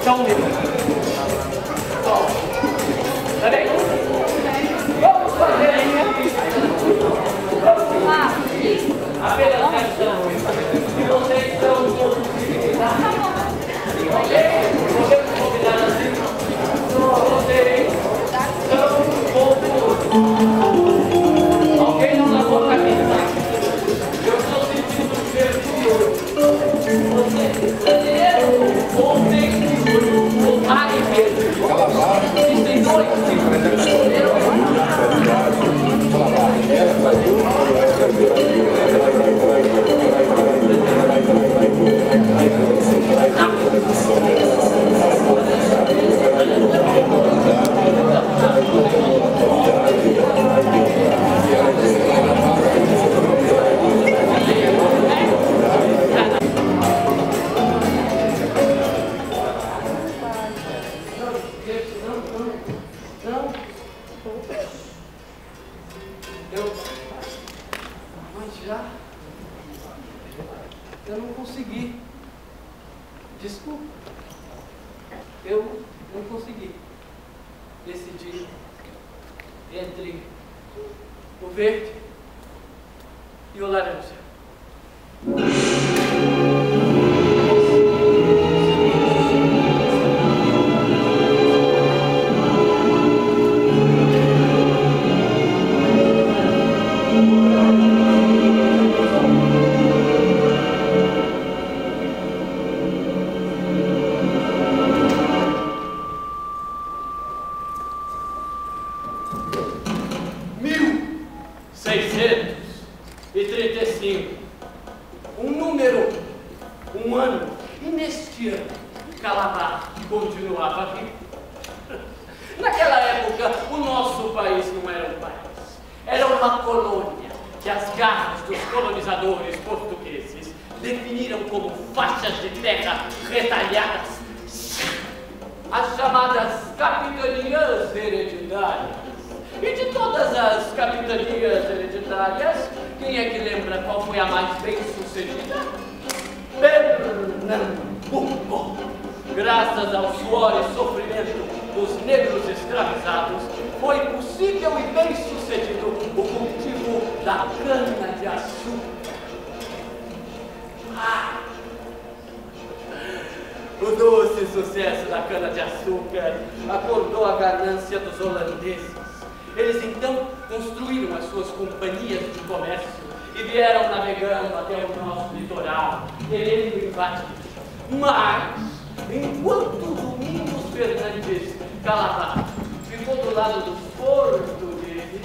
Só um minuto. Ó, tá bem? Vamos fazer apenas questão que vocês são possibilitados. Ok? Podemos combinar assim? Vocês são poucos. Alguém não lavou a camisa? Eu estou sentindo o cheiro de ouro. Vocês entenderam? Ontem, o ar e verde. Existem dois tipos. Eu não consegui. Desculpa. Eu não consegui decidir entre o verde e o laranja. Um número, um ano, e neste ano, Calabar continuava vivo. Naquela época, o nosso país não era um país, era uma colônia que as garras dos colonizadores portugueses definiram como faixas de terra retalhadas, as chamadas capitanias hereditárias. E de todas as capitanias hereditárias, quem é que lembra qual foi a mais bem-sucedida? Pernambuco. Graças ao suor e sofrimento dos negros escravizados, foi possível e bem-sucedido o cultivo da cana-de-açúcar. O doce sucesso da cana-de-açúcar acordou a ganância dos holandeses. Eles então construíram as suas companhias de comércio e vieram navegando até o nosso litoral, querendo invadir. Mas, enquanto Domingos Fernandes Calabar ficou do lado dos portugueses,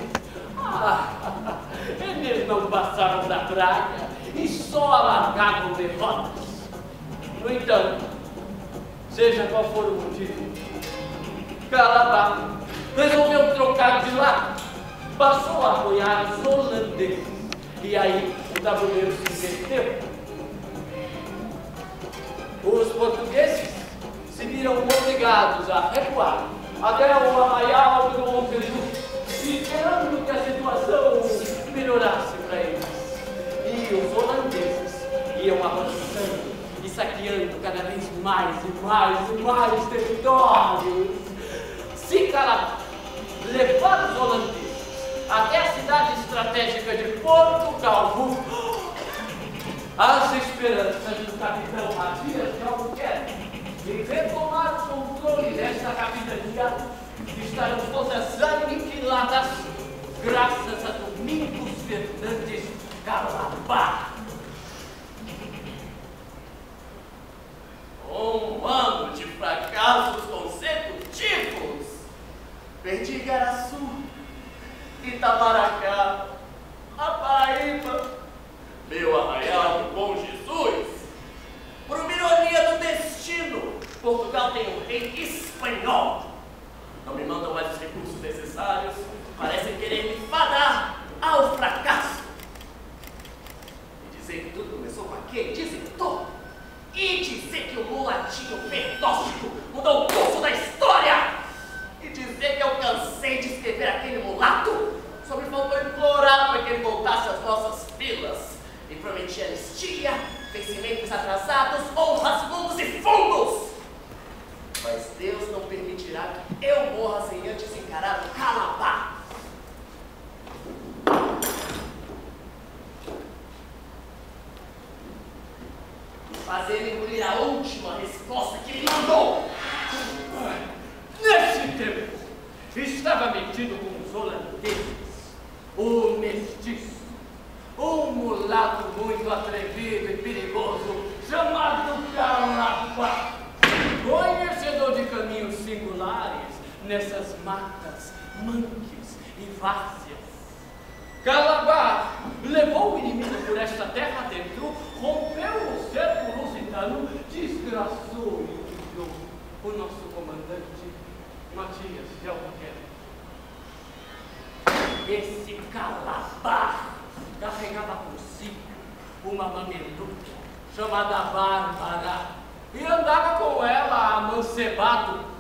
eles não passaram da praia e só alargavam derrotas. No entanto, seja qual for o motivo, Calabar resolveu trocar de lado, passou a apoiar os holandeses, e aí o tabuleiro se inverteu. Os portugueses se viram obrigados a recuar até o arraial do Bom Jesus, esperando que a situação melhorasse para eles. E os holandeses iam avançando e saqueando cada vez mais e mais e mais territórios. Se Calabar levar os holandeses até a cidade estratégica de Porto Calvo, as esperanças do capitão Matias de Albuquerque em retomar o controle desta capitania estarão todas aniquiladas graças a Domingos Fernandes Calabar. Um ano de fracassos consecutivos. Perdi Igaraçu, Itamaracá, a Paraíba, meu arraial do Bom Jesus. Por uma ironia do destino, Portugal tem um rei espanhol. Não me mandam mais os recursos necessários, parecem querer me fadar ao fracasso. E dizer que tudo começou com aquele desertor. E dizer que o mulatinho perdóstico mudou o curso da história. E dizer que eu cansei de escrever aquele mulato. Só me faltou implorar para que ele voltasse às nossas filas. E prometi anistia, fez acontecimentos atrasados, honras, mundos e fundos. Mas Deus não permitirá que eu morra sem antes encarar o Calabar. Fazer ele engolir a última resposta que ele mandou. Nesse tempo, estava metido com os holandeses, o mestiço, um mulato muito atrevido e perigoso, chamado Calabar, conhecedor de caminhos singulares nessas matas, manques e várzeas. Calabar levou o inimigo por esta terra dentro, rompeu o cerco lusitano, desgraçou e humilhou o nosso comandante Matias de Albuquerque. Esse Calabar carregava consigo uma mameluca chamada Bárbara e andava com ela amancebado.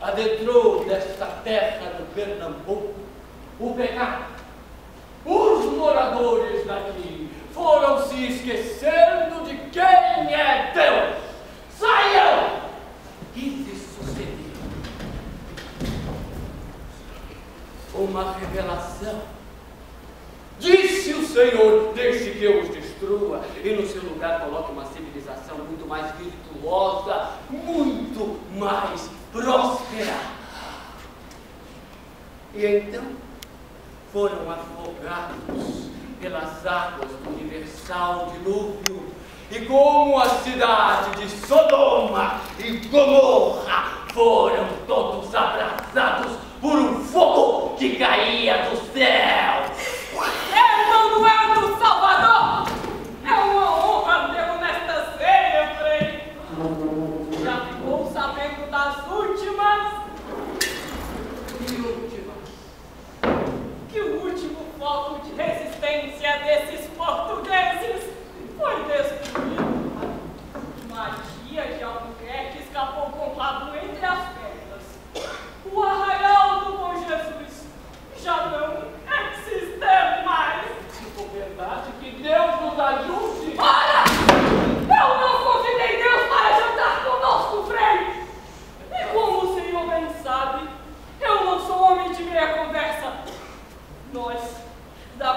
Adentrou desta terra do Pernambuco o pecado. Os moradores daqui foram se esquecendo de quem é Deus. Saiam! E lhes sucedeu uma revelação. Disse o Senhor: deixe que eu os destrua e no seu lugar coloque uma civilização muito mais virtuosa, muito mais próspera. E então foram afogados pelas águas do universal dilúvio, e como a cidade de Sodoma e Gomorra foram todos abrasados por um fogo que caía dos céus.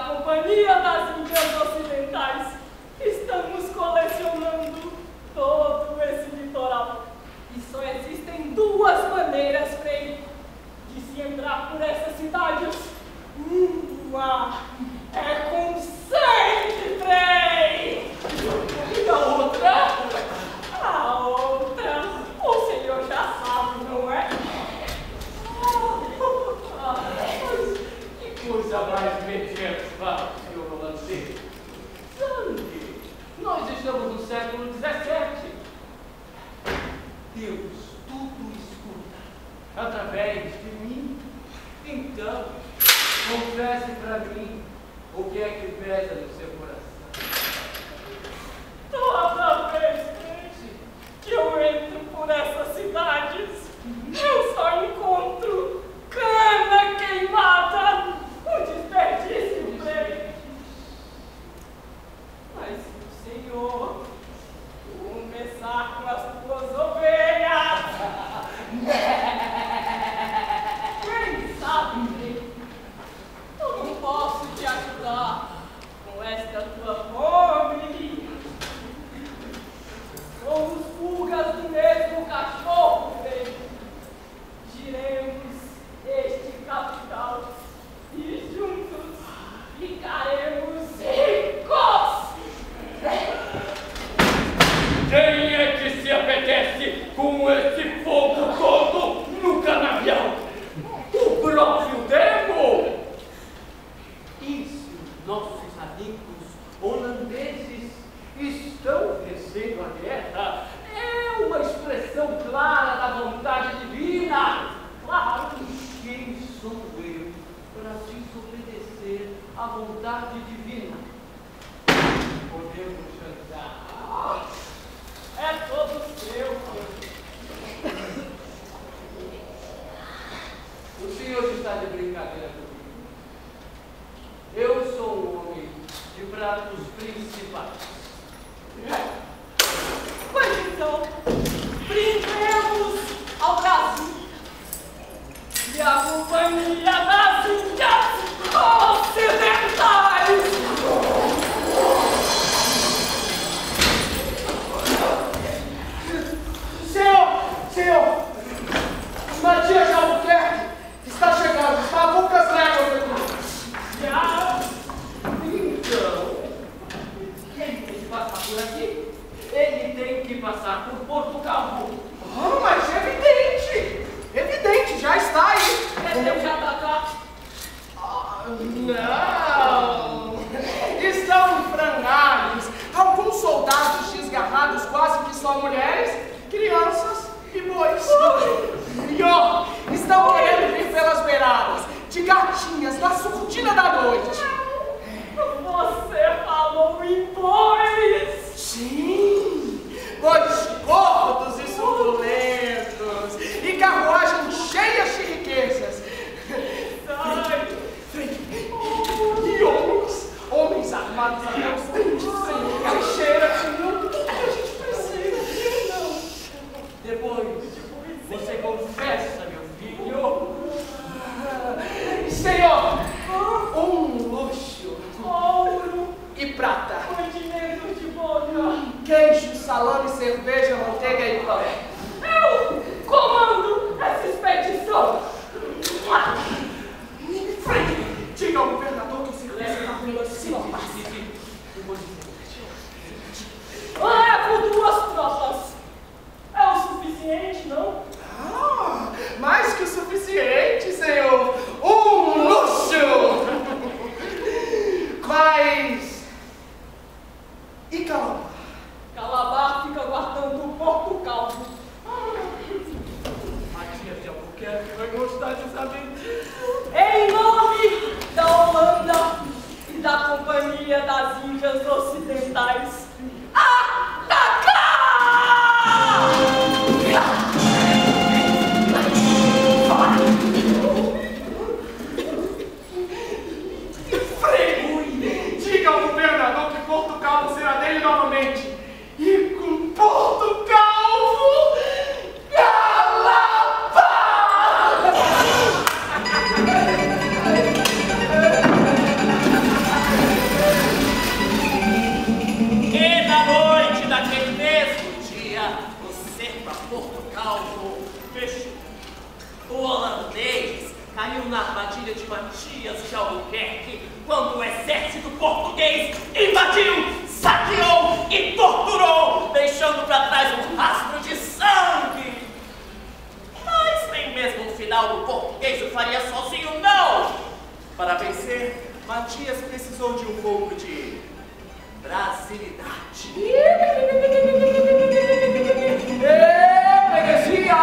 Companhia das Índias Ocidentais, estamos colecionando todo esse litoral. E só existem duas maneiras, Frei, de se entrar por essas cidades. Uma é com sangue, Frei! E a outra? A outra, o senhor já sabe, não é? Que coisa mais medieval, senhor romanceiro. Sangue! Nós estamos no século XVII. Deus tudo escuta através de mim. Então, confesse para mim o que é que pesa no seu coração. Toda vez, gente, que eu entro por essas cidades, eu só encontro cana queimada, um desperdício, Frei. Mas se o senhor começar com as tuas ovelhas, quem sabe, Frei, eu não posso te ajudar com esta tua fome. Somos pulgas do mesmo cachorro, Frei. Giremos este capital e juntos ficaremos ricos. Quem é que se apetece com esse fogo todo no canavial? O próprio Demo! E se os nossos amigos holandeses estão vencendo a guerra, é uma expressão clara da vontade divina. Claro, quem sou eu para desobedecer à vontade divina? Podemos jantar. É todo seu. O senhor está de brincadeira comigo. Eu sou um homem de pratos principais. Pois então, brindemos ao Brasil e à Companhia das Índias Ocidentais. Senhor! Matias de Albuquerque está chegando, está a poucas léguas aqui. Já Então, ele tem que passar por aqui. Ele tem que passar por Portugal. Oh, mas é evidente! Evidente, já está aí. ele já tá cá. Não! Estão em frangalhos, alguns soldados desgarrados, quase que só mulheres, crianças e bois. E ó, estão querendo vir pelas beiradas, de gatinhas, na surdina da noite. Você falou em bois! Sim, bois gordos e suculentos, e carruagens cheias de riquezas. Sai! E homens armados até os dentes, Senhor. Cheira, Senhor, tudo que a gente precisa. Não. Depois, você confessa, meu filho. Senhor, um luxo. Ouro! E prata. Continente de boca! Queijo, salame, cerveja, manteiga e pão. Eu comando essa expedição! Diga ao governador que o silêncio está com ele se não passa. Levo 2 tropas! É o suficiente, não? Ah, mais que o suficiente, Senhor. Um luxo! Mas... E Calabar? Calabar fica guardando o Portugal. Matias de Albuquerque vai gostar de saber disso. Em nome da Holanda e da Companhia das Índias Ocidentais, atacar! Frei, diga ao governador que Portugal será dele novamente. E com Portugal, Calabar! português invadiu, saqueou e torturou, deixando para trás um rastro de sangue. Mas nem mesmo no final o português o faria sozinho, não! Para vencer, Matias precisou de um pouco de brasilidade. Freguesia!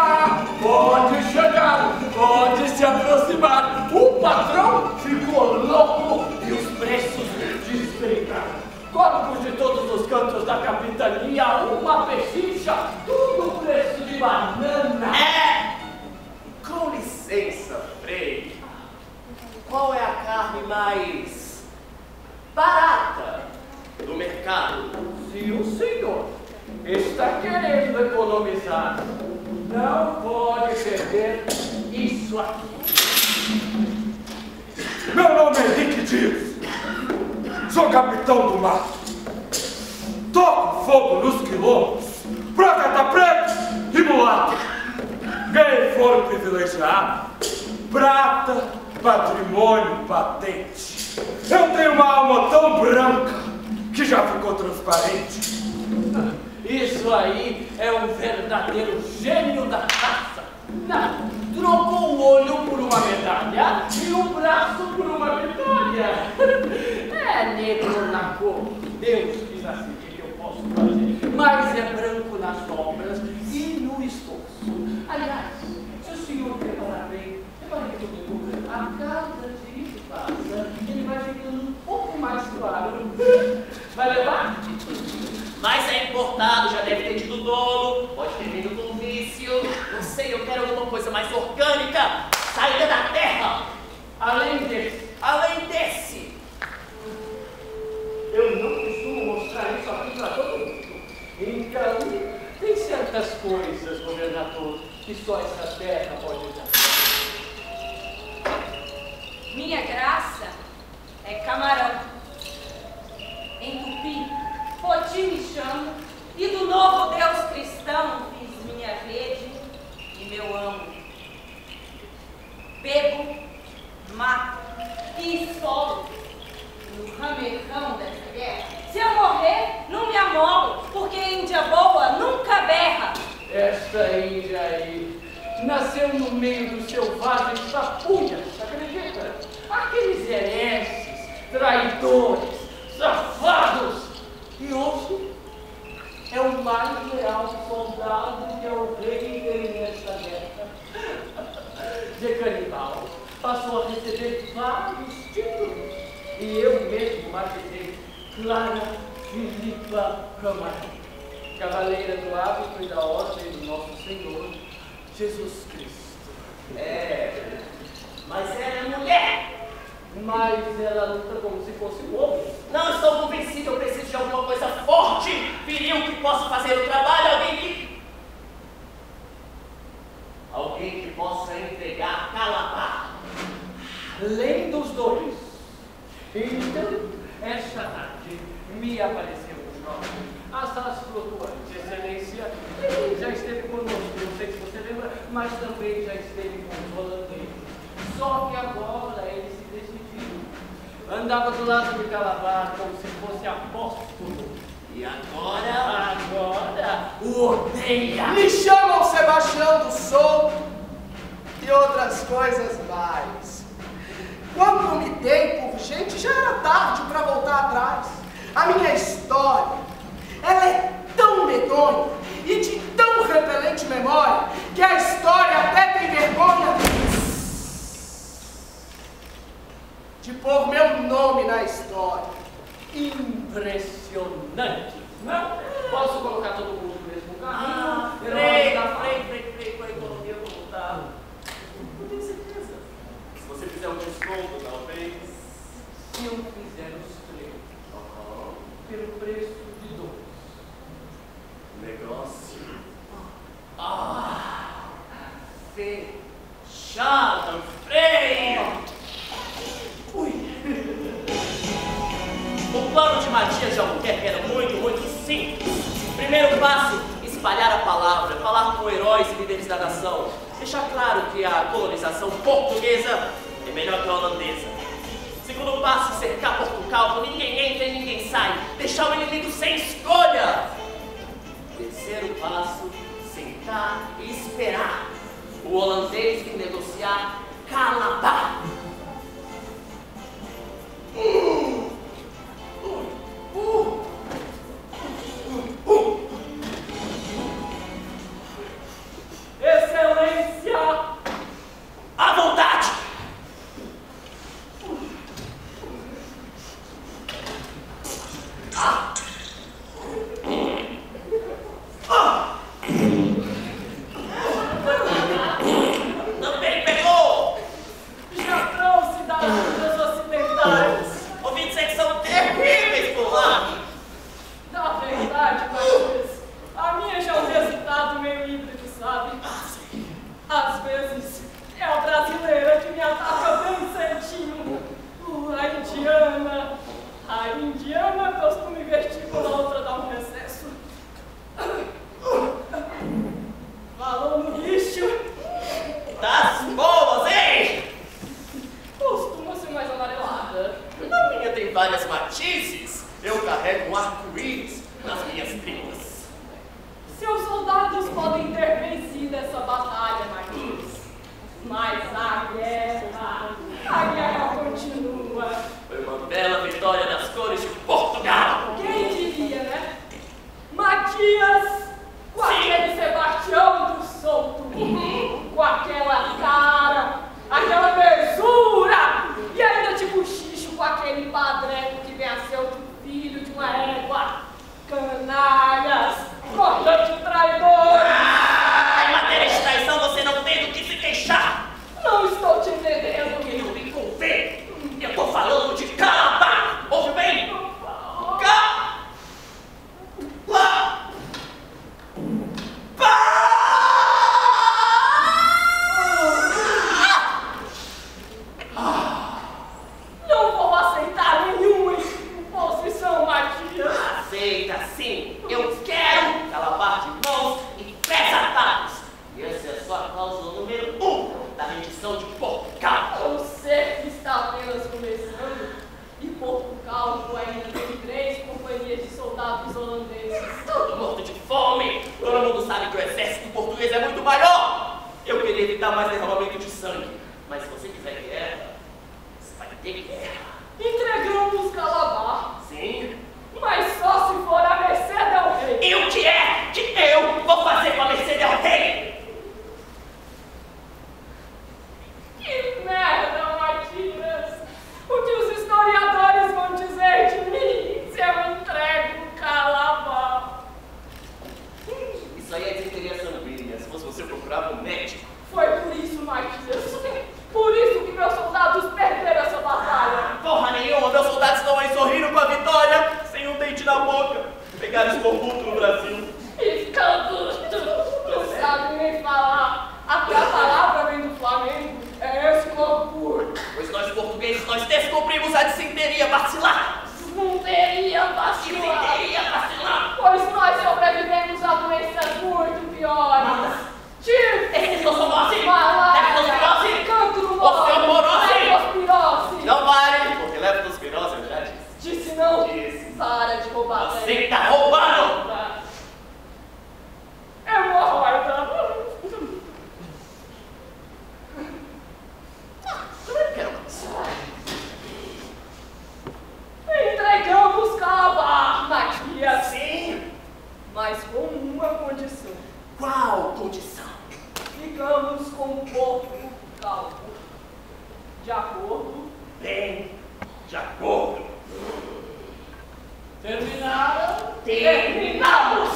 Pode chegar, pode se aproximar. O patrão ficou louco e os preços despencaram. Corpos de todos os cantos da capitania, uma pechincha, tudo preço de banana. Com licença, Frei. Qual é a carne mais barata do mercado? Se o senhor está querendo economizar, não pode perder isso aqui. Meu nome é Henrique Dias. Sou capitão do mar. Toco fogo nos quilombos, pra cata preto e mulato. Ganhei foro privilegiado, prata, patrimônio patente. Eu tenho uma alma tão branca que já ficou transparente. Isso aí é um verdadeiro gênio da caça. Não, trocou o olho por uma medalha e o braço por uma vitória. É negro na cor, Deus quis assim, o que eu posso fazer? Mas é branco nas obras e no esforço. Aliás, se o senhor preparar bem, repare comigo, a cada dia que passa, ele vai ficando um pouco mais claro. Vai levar? Mas é importado, já deve ter tido dono, pode ter vindo com vício. Não sei, eu quero alguma coisa mais orgânica, saída da terra. Além desse, eu não costumo mostrar isso aqui para todo mundo. Então, tem certas coisas, governador, que só essa terra pode dar. Minha graça é camarão. Em Tupi, Poti me chamo, e do novo Deus cristão fiz minha rede e meu amo. Bebo, mato e esfolo no ramerrão dessa guerra. Se eu morrer, não me amolo, porque índia boa nunca berra. Esta índia aí nasceu no meio dos selvagens tapuias, acredita? Aqueles hereges, traidores, safados. E hoje é o mais leal soldado que é o rei tem nesta guerra. De canibal, passou a receber vários títulos. E eu mesmo batizei Clara Filipa Camargo, cavaleira do hábito e da ordem do nosso Senhor Jesus Cristo. Mas ela é mulher. Mas ela luta como se fosse um homem. Não estou convencido, eu preciso de alguma coisa forte, viril, que possa fazer o trabalho, alguém que possa entregar Calabar. Além dos dois. Então, esta tarde me apareceu um jovem, assaz flutuante, excelência. Ele já esteve conosco, não sei se você lembra, mas também já esteve com os holandeses. Só que agora ele se decidiu. Andava do lado de Calabar como se fosse apóstolo. E agora? Agora o odeia. Me chamam Sebastião do Souto e outras coisas mais. Quando me dei por gente, já era tarde para voltar atrás. A minha história, ela é tão medonha e de tão repelente memória que a história até tem vergonha de pôr meu nome na história. Impressionante, não? Posso colocar todo mundo no mesmo carro? Frei, com a economia como está. Não tenho certeza. Se você fizer um desconto, talvez. Se eu fizer os três, pelo preço de 2. Negócio. Fechado, Frei! O plano de Matias de Albuquerque era muito simples. Primeiro passo, espalhar a palavra, falar com heróis e líderes da nação. Deixar claro que a colonização portuguesa é melhor que a holandesa. Segundo passo, cercar Portugal, ninguém entra e ninguém sai. Deixar o inimigo sem escolha. Terceiro passo, sentar e esperar. O holandês vir negociar Calabar. Excelência! À vontade! Também pegou! Já trouxe das Índias Ocidentais. Ouvi dizer que são terríveis por lá. Na verdade, Marquês, a minha já é um resultado meio híbrido, sabe? Às vezes é a brasileira que me ataca bem certinho. A indiana costuma investir quando a outra dá um recesso. Falou no lixo. Das boas, hein? Costuma ser mais amarelada. A minha tem várias matizes. Eu carrego um arco-íris nas minhas tripas. Seus soldados podem ter vencido essa batalha, Marquês. Mas a guerra continua. Foi uma bela vitória das cores de Portugal. Quem diria, né? Matias, com aquele Sebastião do Souto, com aquela cara, aquela mesura, e ainda de cochicho com aquele padreco que vem a ser outro filho de uma égua. Canalhas, cortante traidores. Em matéria de traição, você não tem do que se queixar. Não estou te entendendo. Eu me convém. Eu tô falando de Calabar. Ouve bem? Não vou aceitar nenhuma imposição, Matias. Aceita sim. Eu quero Calabar de mãos e pés atados. E essa é só a cláusula número 1 da rendição de Portugal. Eu sei que está apenas começando e Portugal ainda tem 3 companhias de soldados holandeses. Todo morto de fome. Todo mundo sabe que o exército português é muito maior. Eu queria evitar mais derramamento de sangue. Mas se você quiser guerra, você vai ter guerra. Entregamos Calabar, Sim. mas só se for a mercê del rei. E o que é que eu vou fazer com a mercê del rei? Que merda, Matias! O que os historiadores vão dizer de mim se eu entrego Calabar? Isso aí é desinteria sanguínea. Se fosse você, eu procurava um médico. Foi por isso, Matias. Por isso que meus soldados perderam essa batalha. Porra nenhuma, meus soldados estão aí sorrindo com a vitória, sem um dente na boca. Pegaram escorbuto no Brasil. Escorbuto! Não sabe nem falar. Até a palavra vem do Flamengo. É escorbuto. Pois nós portugueses, nós descobrimos a disenteria vacilar. Disenteria vacilar. Disenteria vacilar. Pois nós sobrevivemos a doenças muito piores. Esse tossomose, malária, leptospirose, cancro, osteoporose. leptospirose. Não pare, porque leptospirose eu já disse. Disse não? Disse. Para de roubar. Você tá roubando. É uma horda. Eu quero mais. Entregamos Calabar, Matias. Sim. Mas com uma condição. Qual condição? Ficamos com Portugal. De acordo? Bem, de acordo. Terminaram? Terminamos!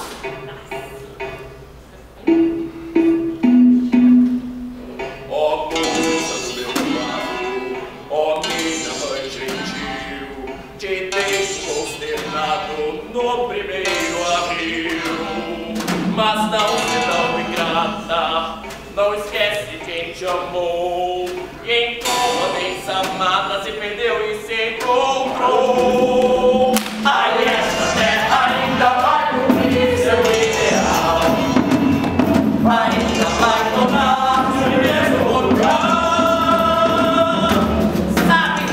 Ó moça do meu lado, ó minha mãe gentil, Te deixo consternado no primeiro arreio. Mas não se tão ingrata, não esquece quem te amou. E encontra amada se perdeu e se encontrou. Ai, esta terra ainda vai cumprir seu ideal. Ainda vai tornar-se mesmo lugar. Sabe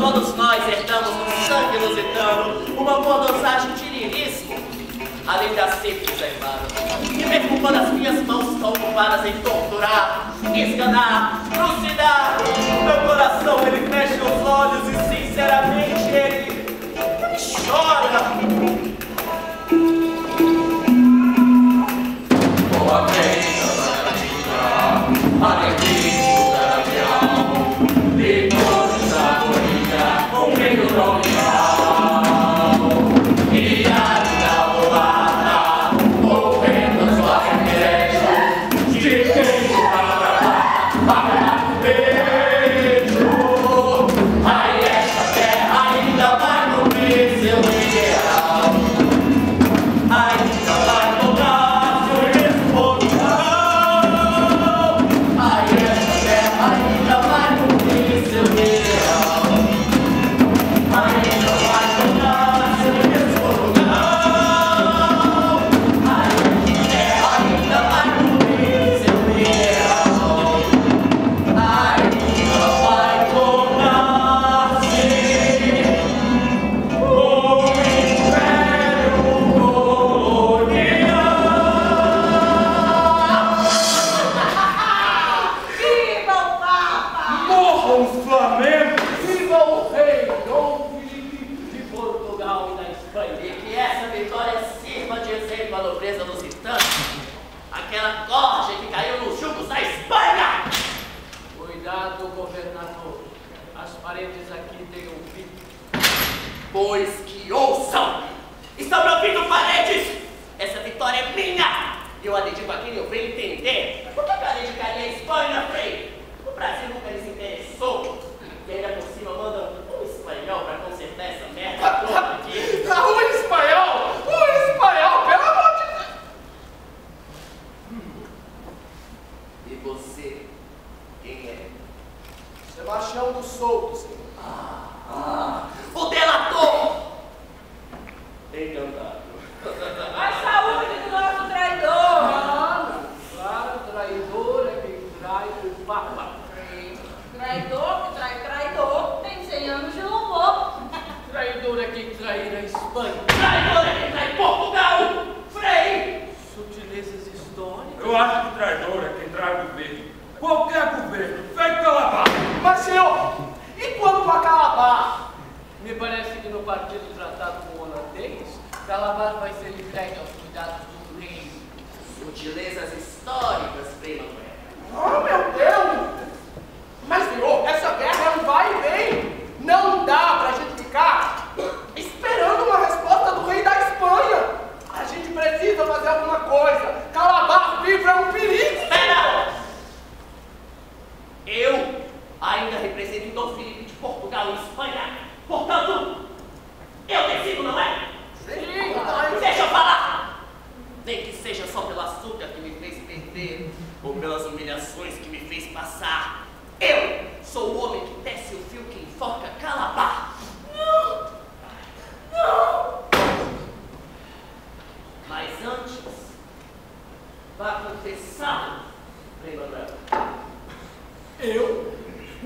Todos nós herdamos no sangue lusitano uma boa dosagem de lirismo, além da sífilis, é claro. E mesmo quando as minhas mãos estão ocupadas em torturar, esganar, trucidar, meu coração ele fecha os olhos e sinceramente ele chora. Boa feita, alegria, de todos a bonita, um reino nominal. E a voada, movendo sua remédio, de quem para beijo. Aí esta terra ainda vai morrer seu ideal. Ainda vai mudar seu responsável. Aí esta terra ainda vai morrer seu ideal. Ainda vai mudar seu responsável. Aí esta terra ainda vai morrer seu ideal. Ainda vai tornar-se o Império Colonial. Viva o Papa! Morram os Flamengos! Viva o rei Dom Felipe de Portugal e da Espanha. E que essa vitória sirva de exemplo à nobreza lusitana, aquela corja que caiu nos jugos da Espanha. Cuidado, governador. As paredes aqui têm ouvido. Pois que ouçam! Estão me ouvindo, paredes? Essa vitória é minha! E eu a dedico a quem eu venho entender. Por que eu dedicaria a Espanha, Frei? O Brasil nunca lhes interessou. E ainda por cima manda um espanhol pra consertar essa merda toda aqui. O espanhol! O espanhol, pelo amor de Deus! E você, quem é? Sebastião dos Soutos, senhor. O delator! Encantado. A saúde do nosso traidor! Claro, traidor é quem trai o Papa. Traidor que trai traidor, tem 100 anos de louvor. Traidor é quem trair a Espanha. Traidor é quem trai Portugal! Frei! Sutilezas históricas. Eu acho que traidor é quem trai governo. Qualquer governo, feito Calabar. Mas, senhor, e quanto a Calabar? Me parece que no partido tratado com o holandês, Calabar vai ser entregue aos cuidados do rei. Sutilezas históricas, Frei Manuel. Oh, meu Deus! Mas, senhor, essa guerra é um vai e vem. Não dá pra gente ficar esperando uma resposta do rei da Espanha. A gente precisa fazer alguma coisa. Calabar vivo é um perigo. Espera! Eu ainda represento Dom Felipe de Portugal e Espanha. Portanto, eu decido, não é? Sim, Deixa eu falar! Nem que seja só pelo açúcar que me fez perder, ou pelas humilhações que me fez passar. Eu sou o homem que tece o fio que enfoca Calabar. Não! Não! Mas antes, vá confessá-lo, Frei Manuel. Eu?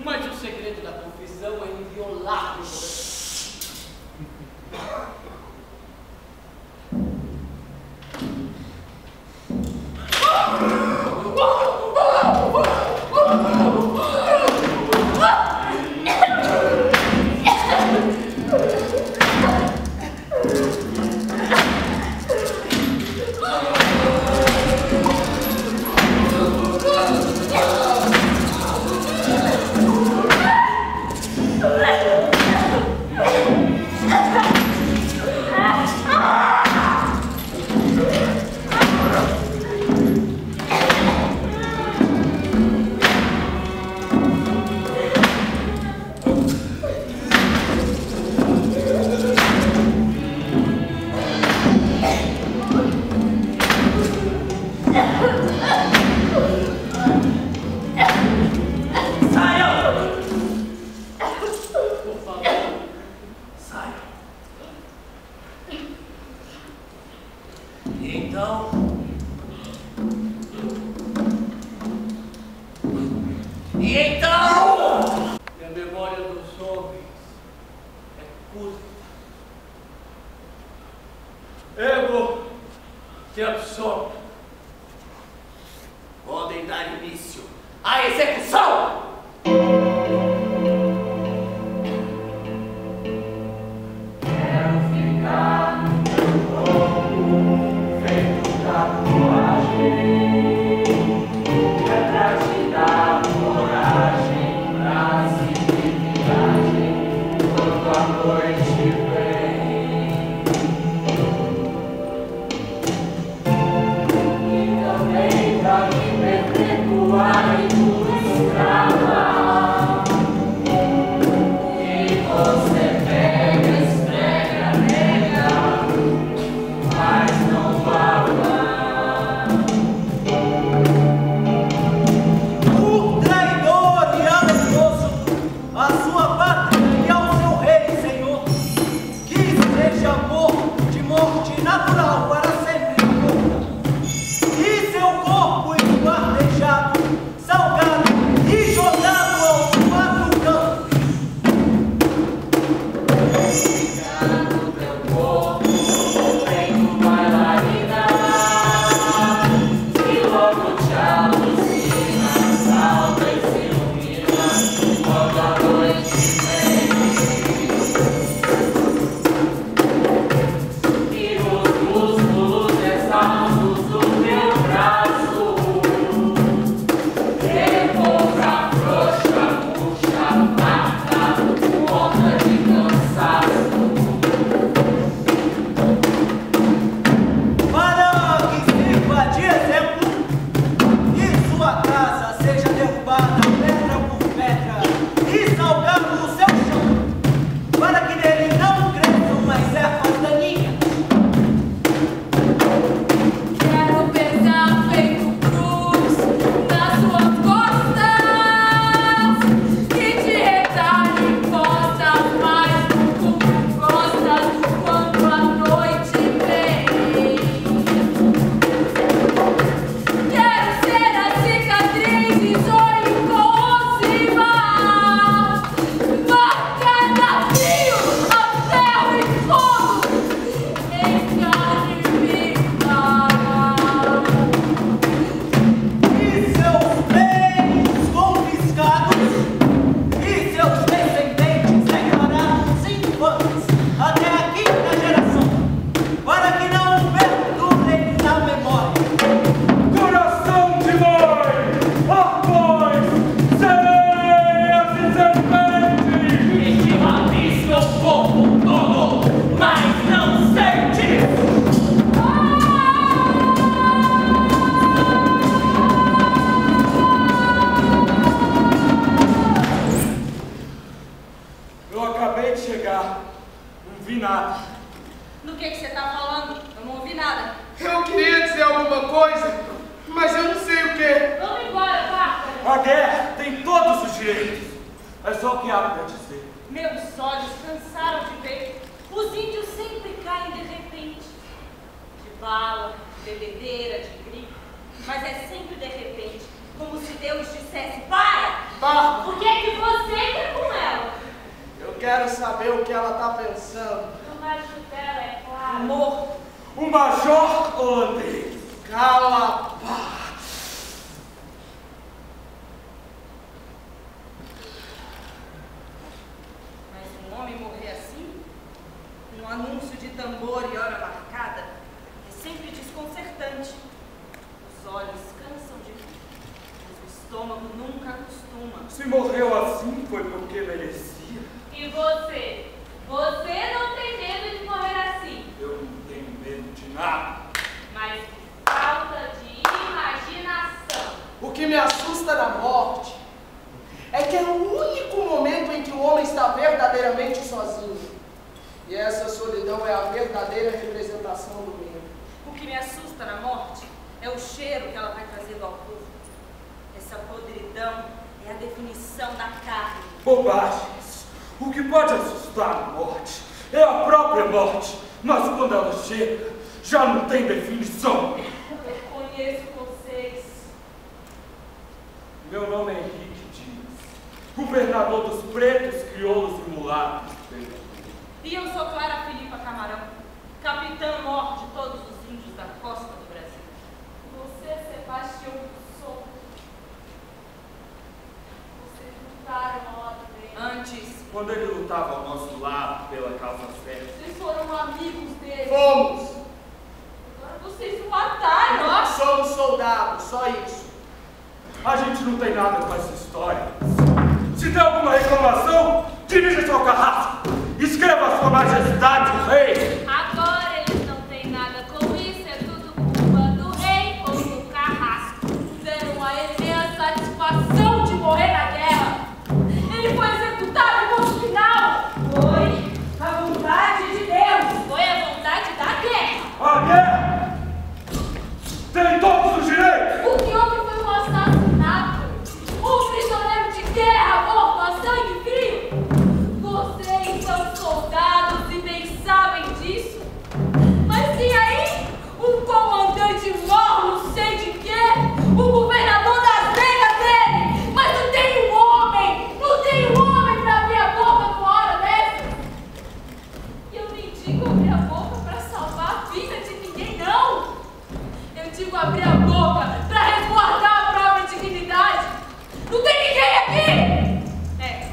Mas o segredo da confissão é inviolável. E então, a memória dos homens Ego te absolvo. Podem dar início à execução! Quero ficar no teu corpo, feito tatuagem. É pra te dar coragem pra seguir viagem quando a noite vem. E também pra me perpetuar em tua escrava. E você pega, esfrega, nega, mas não baba. O traidor e alevoso, a sua pátria e ao seu rei, Senhor, que seja morto de morte natural para sempre morta, e seu corpo esquartejado, salgado e jogado aos quatro cantos. Fica no teu corpo, feito bailarina, e logo te alucina, salta e se ilumina quando a noite vem. E os músculos exaustos do meu braço repousa frouxa, murcha, farta, morta de cansaço. Para que sirva de exemplo e sua casa seja derrubada pedra por pedra e salgado o seu chão, para que nele não cresçam mais ervas daninhas. Quero pesar feito cruz nas suas costas e te retalhe costas mais do que gostas quando a noite vem. Quero ser a cicatriz de inconsciente, marcada frio, a ferro e fogo em carne viva. E seus bens confiscados e seus descendentes declarados infames até a quinta geração, para que não perdurem na memória. Coração de mãe, arpões, sereias e serpentes. Estimalize meu corpo todo, mas não sente! Eu acabei de chegar, não vi nada. Do que você tá falando? Eu não ouvi nada. Eu queria dizer alguma coisa, mas eu não sei o quê. Vamos embora, Bárbara. A guerra tem todos os direitos. É só o que há para dizer. Meus olhos cansaram de ver. Os índios sempre caem de repente. De bala, de bebedeira, de gripe. Mas é sempre de repente. Como se Deus dissesse, para! Bárbara, O que é que você quer com ela? eu quero saber o que ela tá pensando. O macho dela é claro. Amor. O major holandês. Cala a pá. Mas um homem morrer assim, um anúncio de tambor e hora marcada, é sempre desconcertante. Os olhos cansam de ver, mas o estômago nunca acostuma. Se morreu assim foi porque merecia. E você? Você não tem medo de morrer assim, Eu não tenho medo de nada. mas falta de imaginação. O que me assusta na morte é que é o único momento em que o homem está verdadeiramente sozinho. E essa solidão é a verdadeira representação do medo. O que me assusta na morte é o cheiro que ela vai trazendo ao corpo. Essa podridão é a definição da carne. Bobagens. O que pode assustar a morte é a própria morte. Mas quando ela chega, já não tem definição. Eu conheço vocês. Meu nome é Henrique Dias, governador dos pretos, crioulos e mulatos. E eu sou Clara Filipa Camarão, capitã-mor de todos os índios da costa do Brasil. Você é Sebastião Souto. Vocês lutaram ao lado dele. Antes, Quando ele lutava ao nosso lado pela causa certa. Vocês foram amigos dele. Fomos. Agora vocês o mataram. Nós somos soldados, só isso. A gente não tem nada com essa história. Se tem alguma reclamação, dirija-se ao carrasco. Escreva a sua majestade, o rei. Agora eles não têm nada com isso. É tudo culpa do rei ou do carrasco. Deram a ele nem a satisfação de morrer na guerra. Ele foi executado em ponto final. foi a vontade de Deus. Foi a vontade da guerra. A guerra tem todos os direitos. O que houve foi um assassinato. Um prisioneiro de guerra morto a sangue frio. Vocês são soldados e bem sabem disso. Mas e aí? Um comandante morre, não sei de quê. O governador das regras dele. Mas não tem um homem. Não tem um homem pra abrir a boca numa hora dessa. E eu nem digo abrir a boca pra salvar a vida de ninguém, não. Eu digo abrir a boca pra resguardar a própria dignidade. Não tem ninguém aqui! É,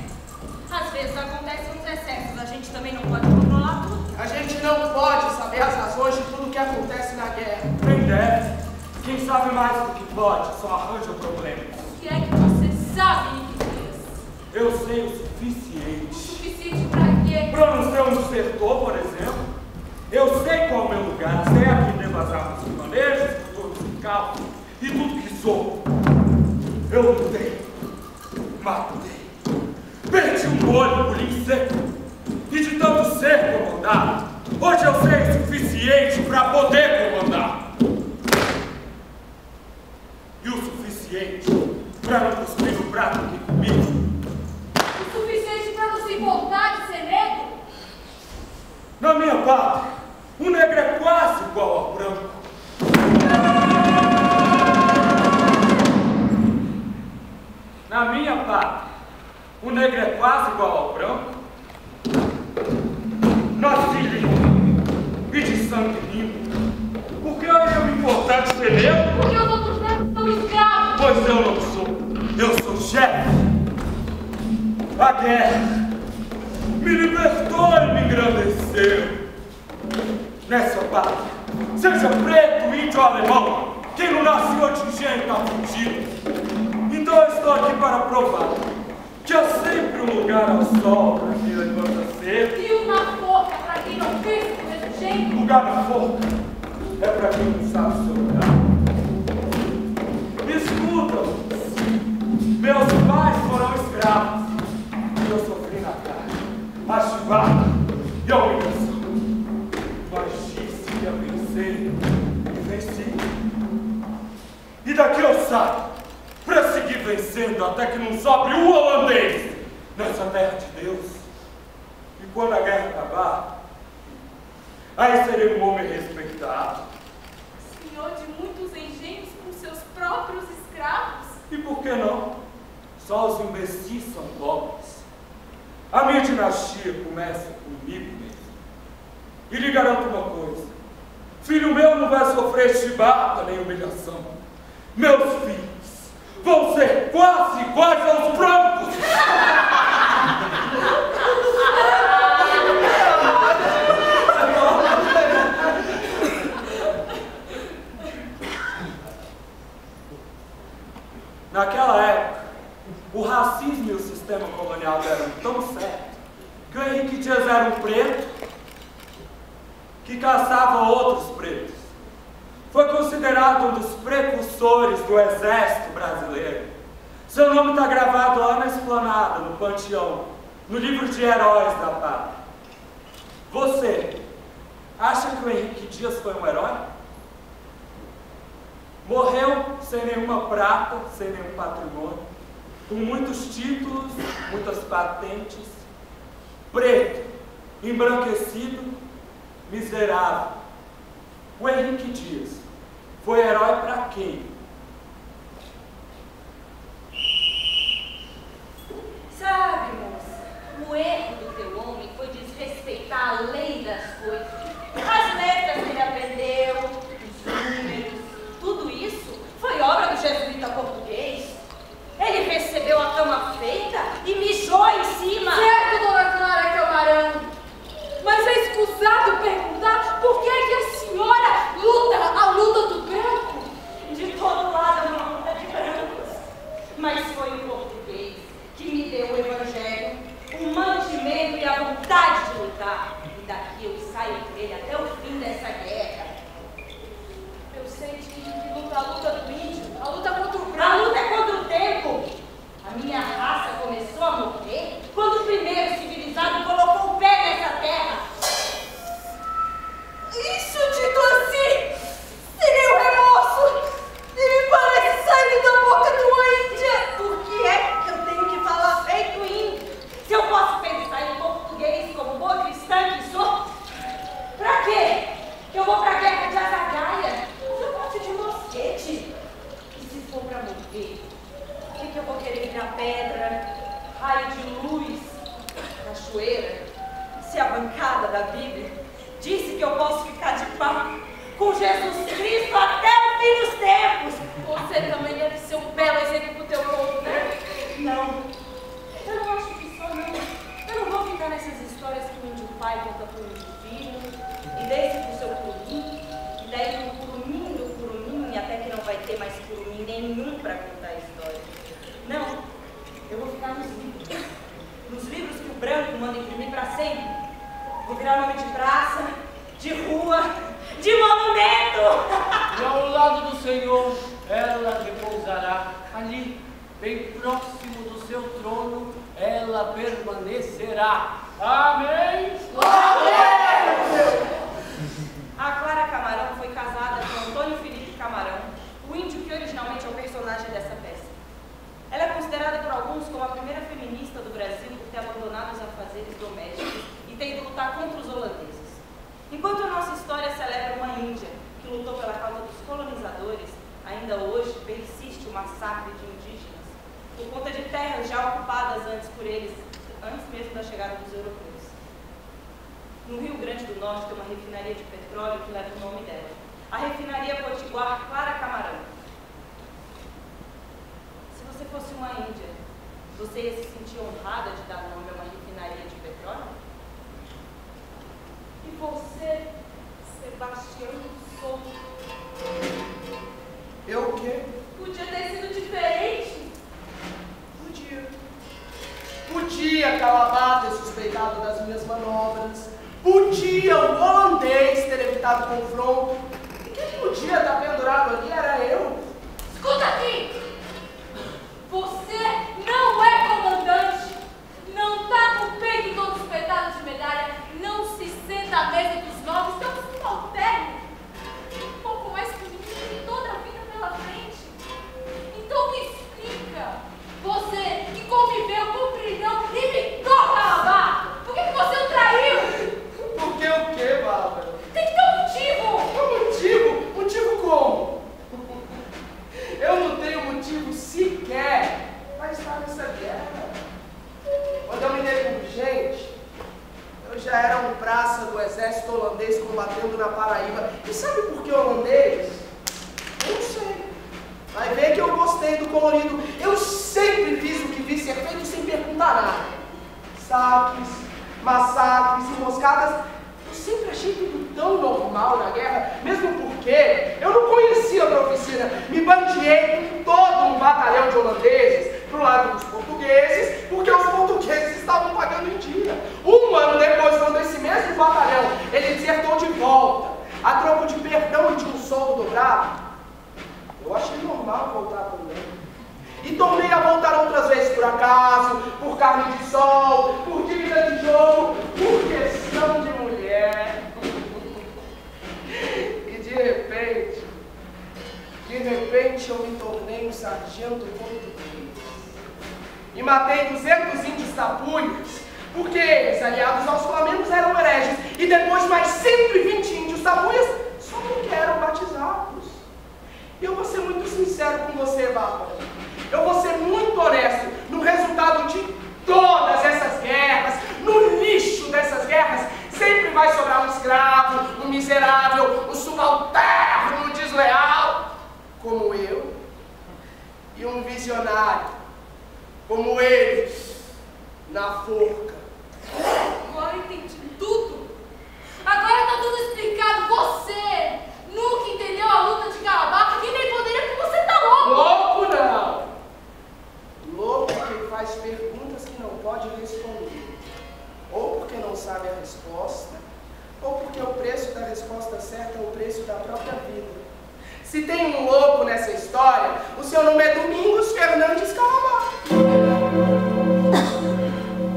às vezes acontecem uns excessos, a gente também não pode controlar tudo. A gente não pode saber as razões de tudo que acontece na guerra. Quem deve. Quem sabe mais do que pode só arranja problemas. O que é que você sabe, Niquias? Eu sei o O suficiente. suficiente pra quê? Para não ser um desertor, por exemplo, eu sei qual é o meu lugar, sei a quem devo as armas de manejo, estrutura musical e tudo que sou. Eu lutei, matei, perdi um olho por inseto e de tanto ser comandado, hoje eu sei o suficiente para poder comandar. E o suficiente para não cuspir no prato que comi. O suficiente pra não se importar de ser negro? Na minha pátria, o negro é quase igual ao branco. Na minha pátria, o negro é quase igual ao branco. Nasci limpo e de sangue limpo. Por que eu ia me importar de ser negro? Porque os outros negros são escravos. Pois eu não sou. Eu sou chefe. A guerra me libertou e me engrandeceu. Nessa pátria, seja preto, índio ou alemão, quem não nasceu de engenho está fugido. Então eu estou aqui para provar que há sempre um lugar ao sol para quem levanta cedo. E um na forca pra quem não pensa do mesmo jeito. Lugar na forca é para quem não sabe o seu lugar. Escuta-os. Meus pais foram escravos e eu sofri na carne, a chibata e a humilhação. Mas disse que ia vencer e venci. E daqui eu saio para seguir vencendo até que não sobre um holandês nessa terra de Deus. E quando a guerra acabar, aí serei um homem respeitado. Senhor de muitos engenhos com seus próprios escravos. E por que não? Só os imbecis são pobres. A minha dinastia começa comigo mesmo. E lhe garanto uma coisa: filho meu não vai sofrer chibata nem humilhação. Meus filhos vão ser quase iguais aos brancos. Naquela época, o racismo e o sistema colonial deram tão certo que o Henrique Dias era um preto que caçava outros pretos. Foi considerado um dos precursores do exército brasileiro. Seu nome está gravado lá na esplanada, no Panteão, no livro de heróis da pátria. Você acha que o Henrique Dias foi um herói? Morreu sem nenhuma prata, sem nenhum patrimônio, com muitos títulos, muitas patentes, preto, embranquecido, miserável. O Henrique Dias foi herói para quem? Sabe, moça, o erro do teu homem foi desrespeitar coisas. As letras que ele aprendeu, os números, tudo isso foi obra do jesuíta português. Ele recebeu a cama feita e mijou em cima. Certo, dona Clara Camarão. Mas é escusado perguntar por que é que a senhora luta a luta do branco? De todo lado uma luta de brancos. Mas foi o português que me deu o evangelho, o mantimento e a vontade de lutar. E daqui eu saio por ele até o fim dessa guerra. Eu sei que luta a luta do índio, a luta contra o A branco. luta é contra o tempo. A minha raça começou a morrer quando o primeiro civilizado colocou o pé nessa terra. Isso dito assim, seria o remorso. E me parece sair da boca de uma índia. Por que é que eu tenho que falar feito índio? Se eu posso pensar em português como boa cristã que sou, pra quê? Eu vou pra guerra de azagaia? Eu gosto de mosquete. E se for pra morrer, o que eu vou querer virar pedra, raio de luz, cachoeira? Se a bancada da Bíblia disse que eu posso ficar de pau com Jesus Cristo até o fim dos tempos. Você também deve ser um belo exemplo pro teu povo, né? Não, eu não acho que só não. Eu não vou ficar nessas histórias que o índio pai conta pro índio filho, e desse pro seu curumim, e daí pro curumim do curumim, até que não vai ter mais curumim nenhum pra contar a história. Não, eu vou ficar nos livros. Nos livros que o branco manda imprimir pra sempre. Vou virar nome de praça, de rua, de monumento. E ao lado do Senhor, ela repousará ali, bem próximo do seu trono, ela permanecerá. Amém? A Clara Camarão foi casada com Antônio Felipe Camarão, o índio que originalmente é o personagem dessa peça. Ela é considerada por alguns como a primeira feminista do Brasil por ter abandonado os afazeres domésticos e ter ido lutar contra os holandeses. Enquanto a nossa história celebra uma Índia que lutou pela causa dos colonizadores, ainda hoje persiste o massacre de indígenas por conta de terras já ocupadas antes por eles, antes mesmo da chegada dos europeus. No Rio Grande do Norte tem uma refinaria de petróleo que leva o nome dela, a refinaria potiguar Clara Camarão. Se você fosse uma índia, você ia se sentir honrada de dar nome a uma refinaria de petróleo? E você, Sebastião Souto, Eu o quê? podia ter sido diferente? Podia. Podia Calabar ter suspeitado das minhas manobras. Podia o holandês ter evitado o confronto. E quem podia estar pendurado ali era eu. Escuta aqui! Você não é comandante, não tá com o peito todo espetado de medalha, não se senta à mesa dos nobres, então um subalterno. Um pouco mais que o menino tem toda a vida pela frente. Então me explica, você que conviveu com o Brilhão e me toca a barra, por que você o traiu? Por que o quê, Bárbara? Tem que ter um motivo! Qual motivo? Motivo como? Eu não tenho motivo sequer para estar nessa guerra. Quando eu me dei por gente, eu já era um praça do exército holandês combatendo na Paraíba. E sabe por que holandês? Eu não sei. Vai ver que eu gostei do colorido. Eu sempre fiz o que vi ser feito sem perguntar nada. Saques, massacres, emboscadas. Eu sempre achei tudo tão normal na guerra, mesmo porque eu não conhecia a minha oficina. Me bandeei com todo um batalhão de holandeses pro lado dos portugueses, porque os portugueses estavam pagando em dia. Um ano depois, quando esse mesmo batalhão ele desertou de volta, a troco de perdão e de um soldo dobrado, eu achei normal voltar também. E tornei a voltar outras vezes por acaso, por carne de sol, por dívida de jogo, por questão de mulher. E de repente eu me tornei um sargento português. E matei 200 índios tapuias, porque eles, aliados aos flamengos, eram hereges. E depois mais 120 índios tapuias só porque eram batizados. E eu vou ser muito sincero com você, Bárbara. Eu vou ser muito honesto no resultado de todas essas guerras, no lixo dessas guerras, sempre vai sobrar um escravo. como ele, na forca. Agora entendi tudo. Agora tá tudo explicado. Você nunca entendeu a luta de Calabaca, que nem poderia, porque você tá louco. Louco não. Louco é quem faz perguntas que não pode responder. Ou porque não sabe a resposta, ou porque o preço da resposta certa é o preço da própria vida. Se tem um louco nessa história, o seu nome é Domingos Fernandes Calabaca.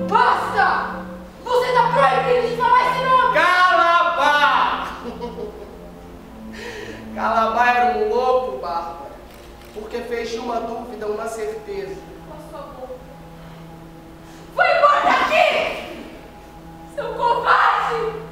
Basta! Você tá proibido de falar esse nome! Calabá! Calabá era um louco, Bárbara, porque fez de uma dúvida uma certeza. Com sua boca. Vai embora daqui! Seu covarde!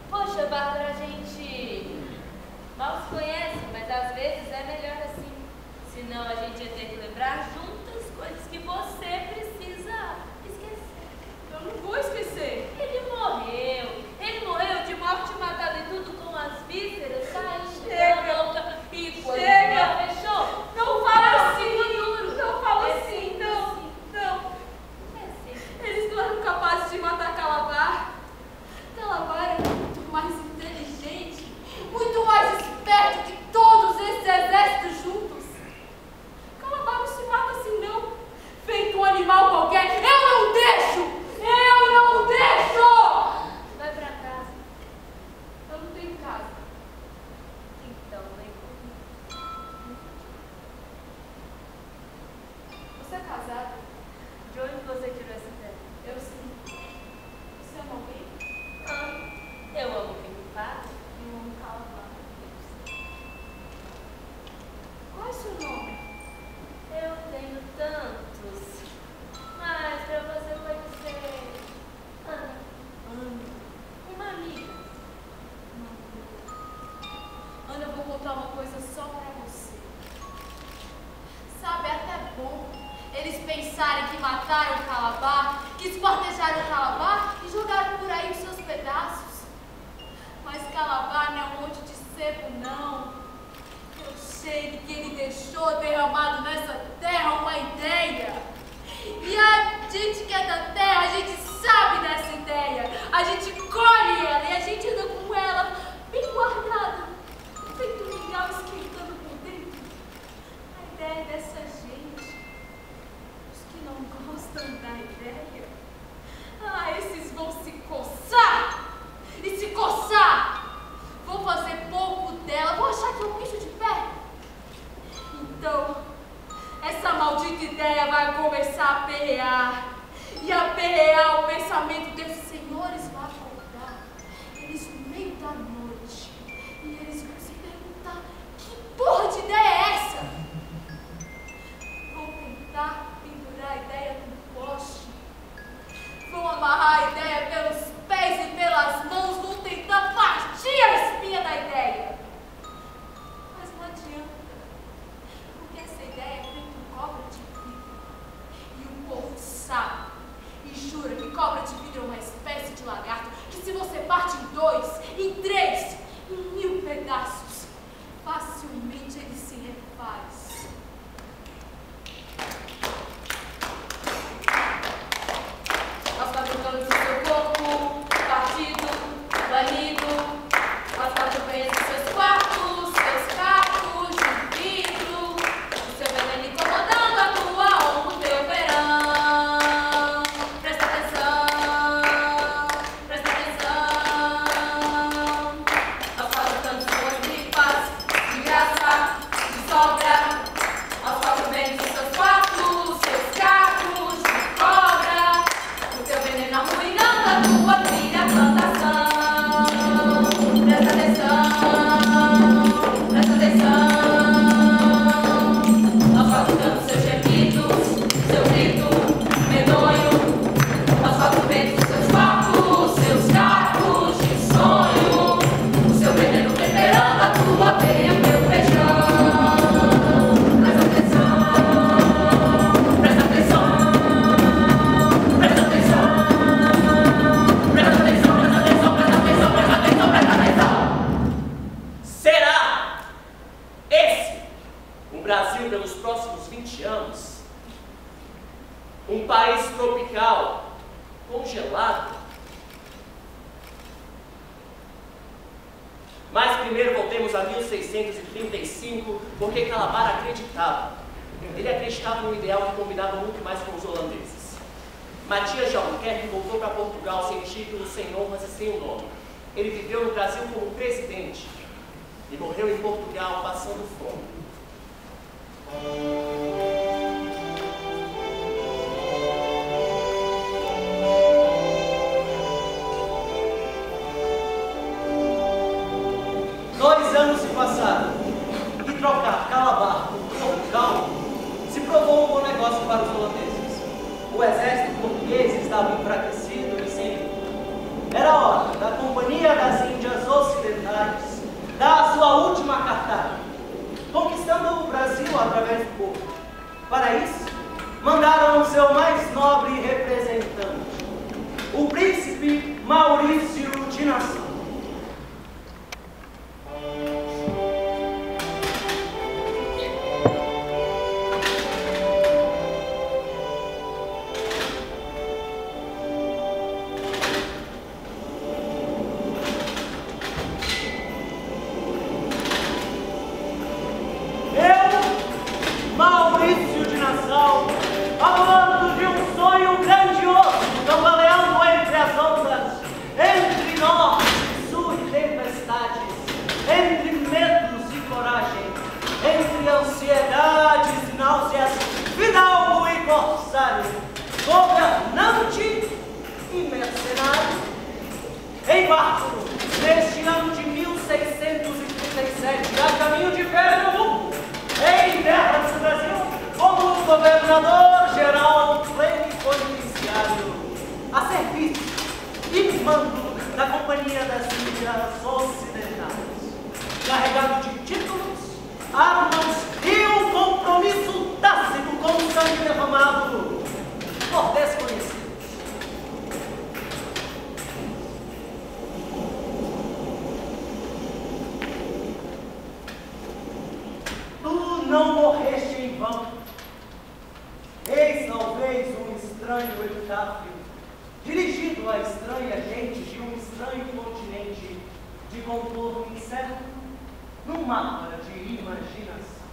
Poxa, Bárbara, a gente mal se conhece, mas às vezes é melhor assim. Senão a gente ia ter que lembrar juntas coisas que você precisa esquecer. Eu não vou esquecer. Ele morreu de morte matada e tudo com as vísceras saindo da boca e chega. Fechou? Não fala assim, Manuro. Não fala assim, não. É assim. Eles não eram capazes de matar Calabar. Calabar era muito mais inteligente, muito mais esperto que todos esses exércitos juntos. Calabar não se mata assim não, feito um animal qualquer. Eu não deixo! Vai pra casa. Eu não tenho casa. Então, vem comigo. Você é casada? De onde você tirou essa ideia? Eu sim. Você ama alguém? Eu amo quem me faz. Eu amo Calabar. Qual é o seu nome? Eu tenho tantos. Mas pra você pode ser Ana. Uma amiga. Ana, eu vou contar uma coisa só pra você. Sabe, é até bom eles pensarem que mataram o Calabar, que esquartejaram o Calabar e jogaram por aí os seus pedaços. Mas Calabar não é um monte de sebo, não. Eu sei que ele deixou derramado nessa terra uma ideia. E a gente que é da terra, a gente sabe dessa ideia. A gente colhe ela e a gente anda com ela bem guardada, feito um mingau esquentando por dentro. A ideia dessa gente, os que não gostam da ideia, esses vão se coçar. E se coçar, vou fazer pouco dela, vou achar que é um bicho de pé. Então, essa maldita ideia vai começar a perrear. E a perrear o pensamento desses senhores vai acordar. Eles no meio da noite. E eles vão se perguntar: que porra de ideia é essa? Vão tentar pendurar a ideia no poste. Vão amarrar a ideia pelos pés e pelas mãos. Vão tentar partir a espinha da ideia. Mas não adianta. Porque essa ideia é feita em cobra de vidro. E o povo sabe e jura que cobra de vidro é uma Brasil, pelos próximos 20 anos, um país tropical, congelado. Mas primeiro voltemos a 1635, porque Calabar acreditava. Ele acreditava no ideal que combinava muito mais com os holandeses. Matias de Albuquerque voltou para Portugal sem título, sem honras e sem o nome. Ele viveu no Brasil como presidente e morreu em Portugal passando fome. Dois anos se passaram e trocar Calabar por Portugal se provou um bom negócio para os holandeses. O exército português estava enfraquecido e sem líder. Era hora da Companhia das Índias Ocidentais dar a sua última cartada, conquistando o Brasil através do povo. Para isso, mandaram o seu mais nobre representante, o príncipe Maurício de Nassau. Governante e mercenário, embarco neste ano de 1637, a caminho de Pernambuco, em terras do Brasil, como governador-geral plenipotenciário, a serviço e mando da Companhia das Índias Ocidentais, carregado de títulos, armas e um compromisso tácito com o sangue derramado por desconhecidos. Tu não morreste em vão. Eis talvez um estranho epitáfio, dirigido a estranha gente de um estranho continente de contorno incerto, num mapa de imaginação.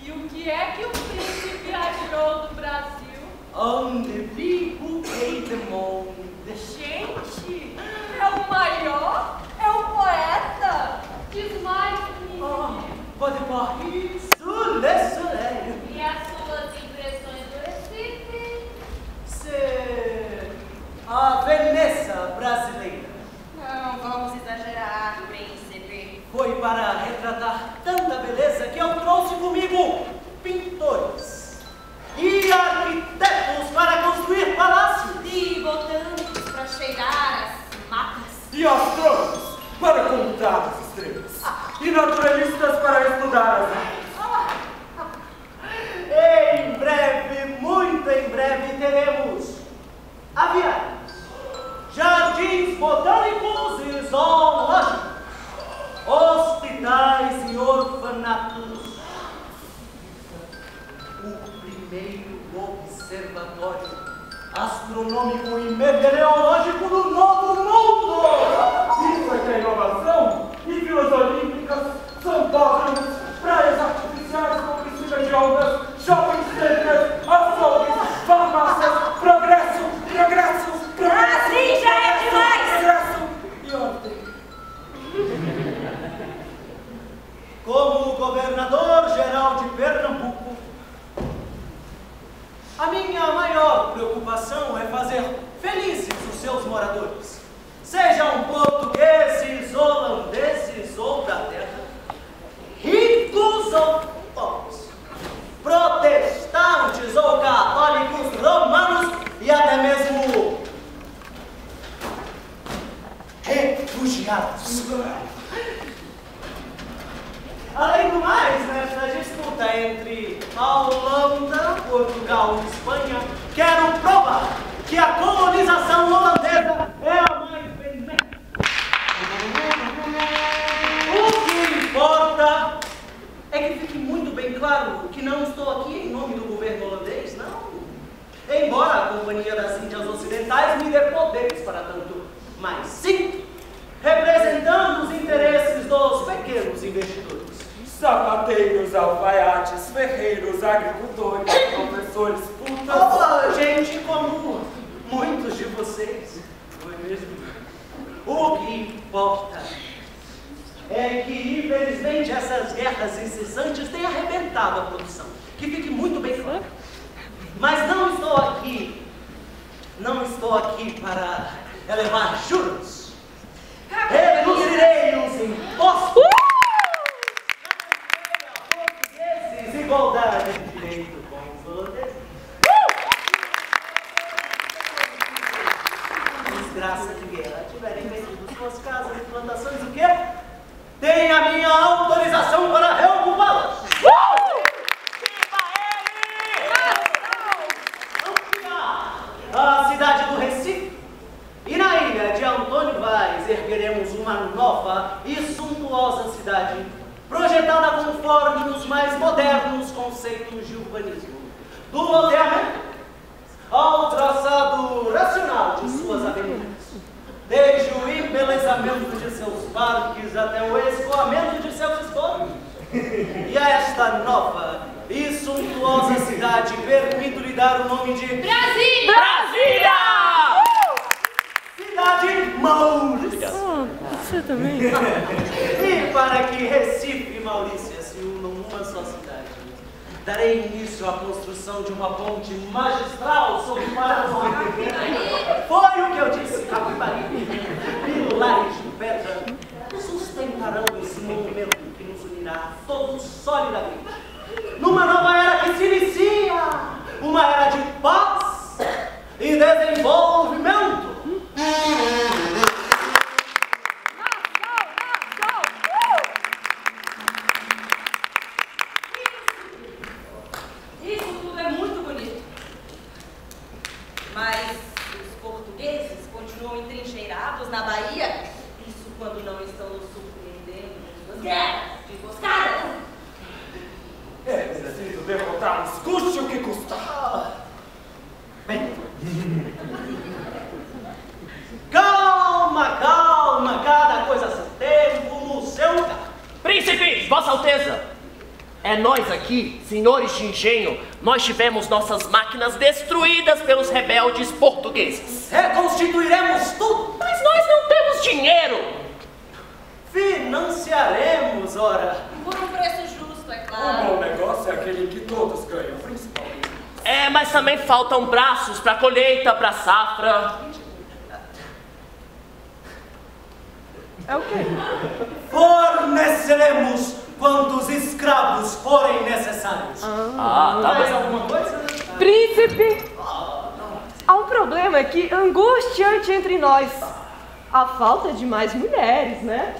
E o que é que o príncipe achou do Brasil? Onde vivo rei de monde. Gente, é o maior, é o poeta. Diz mais, menino. Pode correr sous le soleil. E as suas impressões do Recife? Ser a Veneza brasileira. Não vamos exagerar, príncipe. Foi para retratar tanta beleza que eu trouxe comigo pintores e arquitetos para construir palácios. E botânicos para cheirar as matas. E astrônomos para contar as estrelas. E naturalistas para estudar as aves. Em breve, muito em breve, teremos aviários, jardins botânicos e zoológicos, hospitais e orfanatos. O primeiro observatório astronômico e meteorológico do Novo Mundo. Isso é que é inovação? E vilas olímpicas, sambódromos, praias artificiais com piscina de ondas, shopping centers, açougues, farmácias, progresso, progresso, progresso. Assim já é demais! Progresso e ordem. Como governador-geral de Pernambuco, a minha maior preocupação é fazer felizes os seus moradores, sejam portugueses, holandeses ou da terra, ricos ou pobres, protestantes ou católicos, romanos e até mesmo refugiados. Além do mais, nessa disputa entre a Holanda, Portugal e Espanha, quero provar que a colonização holandesa é a mais benéfica. O que importa é que fique muito bem claro que não estou aqui em nome do governo holandês, não. Embora a Companhia das Índias Ocidentais me dê poderes para tanto, mas sim representando os interesses dos pequenos investidores. Sapateiros, alfaiates, ferreiros, agricultores, professores, putas. Oh, gente como muitos de vocês, não é mesmo? O que importa é que, infelizmente, essas guerras incessantes têm arrebentado a produção. Que fique muito bem claro. Mas não estou aqui para elevar juros. Reduzirei os impostos. Portugueses, igualdade de direito com os holandeses. Desgraça de guerra, tiverem vendido suas casas e plantações, o quê? Tem a minha autorização para reocupá-las. A cidade do Recife e na ilha de Antônio Vaz ergueremos uma nova e suntuosa cidade projetada conforme os mais modernos conceitos de urbanismo, do loteamento ao traçado racional de suas avenidas, desde o embelezamento de seus parques até o escoamento de seus esgotos. E a esta nova e suntuosa cidade permito-lhe dar o nome de Brasília! Brasília! Cidade Maurícia. Você também? E para que Recife e Maurícia se unam numa só cidade, darei início à construção de uma ponte magistral sobre o Paraná. Foi o que eu disse, Capivari. Pilares de pedra sustentarão esse monumento que nos unirá todos solidamente. Numa nova era que se inicia, uma era de paz e desenvolvimento. Isso tudo é muito bonito. Mas os portugueses continuam entrincheirados na Bahia. Isso quando não estão nos surpreendendo com suas guerras de emboscadas. É preciso derrotá-los, custe o que custar. Bem. Calma, calma, cada coisa a seu tempo, no seu lugar. Príncipe, Vossa Alteza! É nós aqui, senhores de engenho, nós tivemos nossas máquinas destruídas pelos rebeldes portugueses. Reconstituiremos tudo. Mas nós não temos dinheiro! Financiaremos, ora. Por um preço justo, é Um claro. bom negócio é aquele que todos ganham, principalmente. É, mas também faltam braços para colheita, para safra. É o quê? Forneceremos quantos escravos forem necessários. Tá Mais bem. alguma coisa? Príncipe! Há um problema aqui angustiante entre nós. A falta de mais mulheres, né?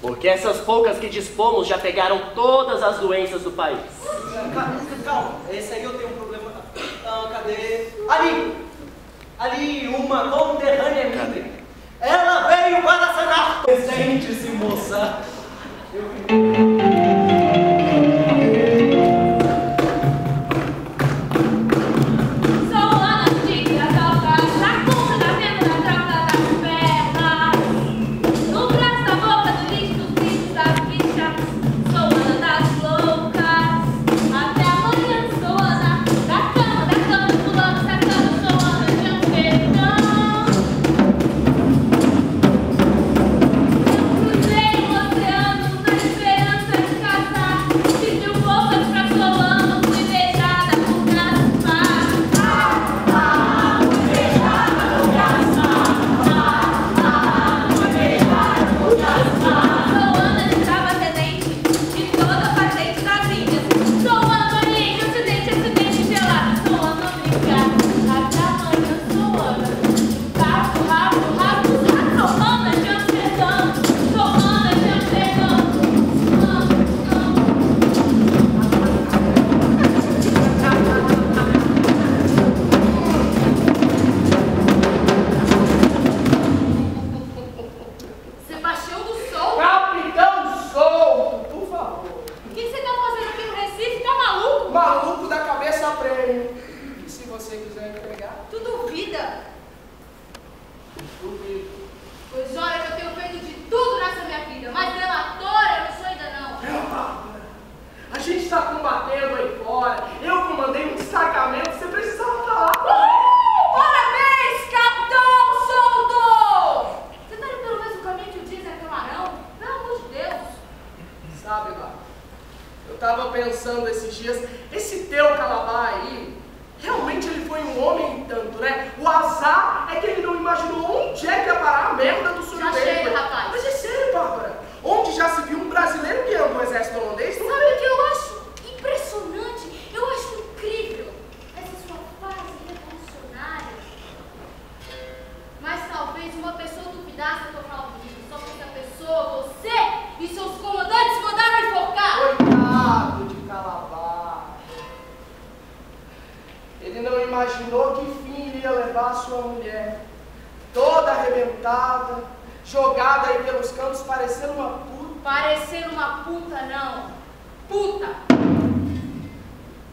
Porque essas poucas que dispomos já pegaram todas as doenças do país. Calma, esse aí eu tenho um problema. Cadê? Ali, uma conterrânea minha. Ela veio para sanar. Presente-se, moça. Sou a antiga troca, na ponta da venda, na troca das pernas. No braço da boca, do lixo, dos bichos, das bichas. Sou Ana das loucas. Até amanhã sou Ana da cama, pulando, sacando. Sou Ana de um perdão. Eu cruzei o oceano na esperança. Sabe, lá, eu tava pensando esses dias, esse teu Calabar aí, realmente ele foi um homem tanto, né? O azar é que ele não imaginou onde é que ia parar a merda do sul Já dele. chega, rapaz. Mas é sério, Bárbara. Onde já se viu um brasileiro guiando o exército holandês? Sabe o que eu acho impressionante? Eu acho incrível essa sua fase revolucionária. Mas talvez uma pessoa duvidasse que eu falo isso. Só porque a pessoa, você e seus comandantes mandaram enforcar. Coitado de Calabar. Ele não imaginou que fim ele ia levar a sua mulher, toda arrebentada, jogada aí pelos cantos, parecendo uma puta. Parecendo uma puta, não. Puta.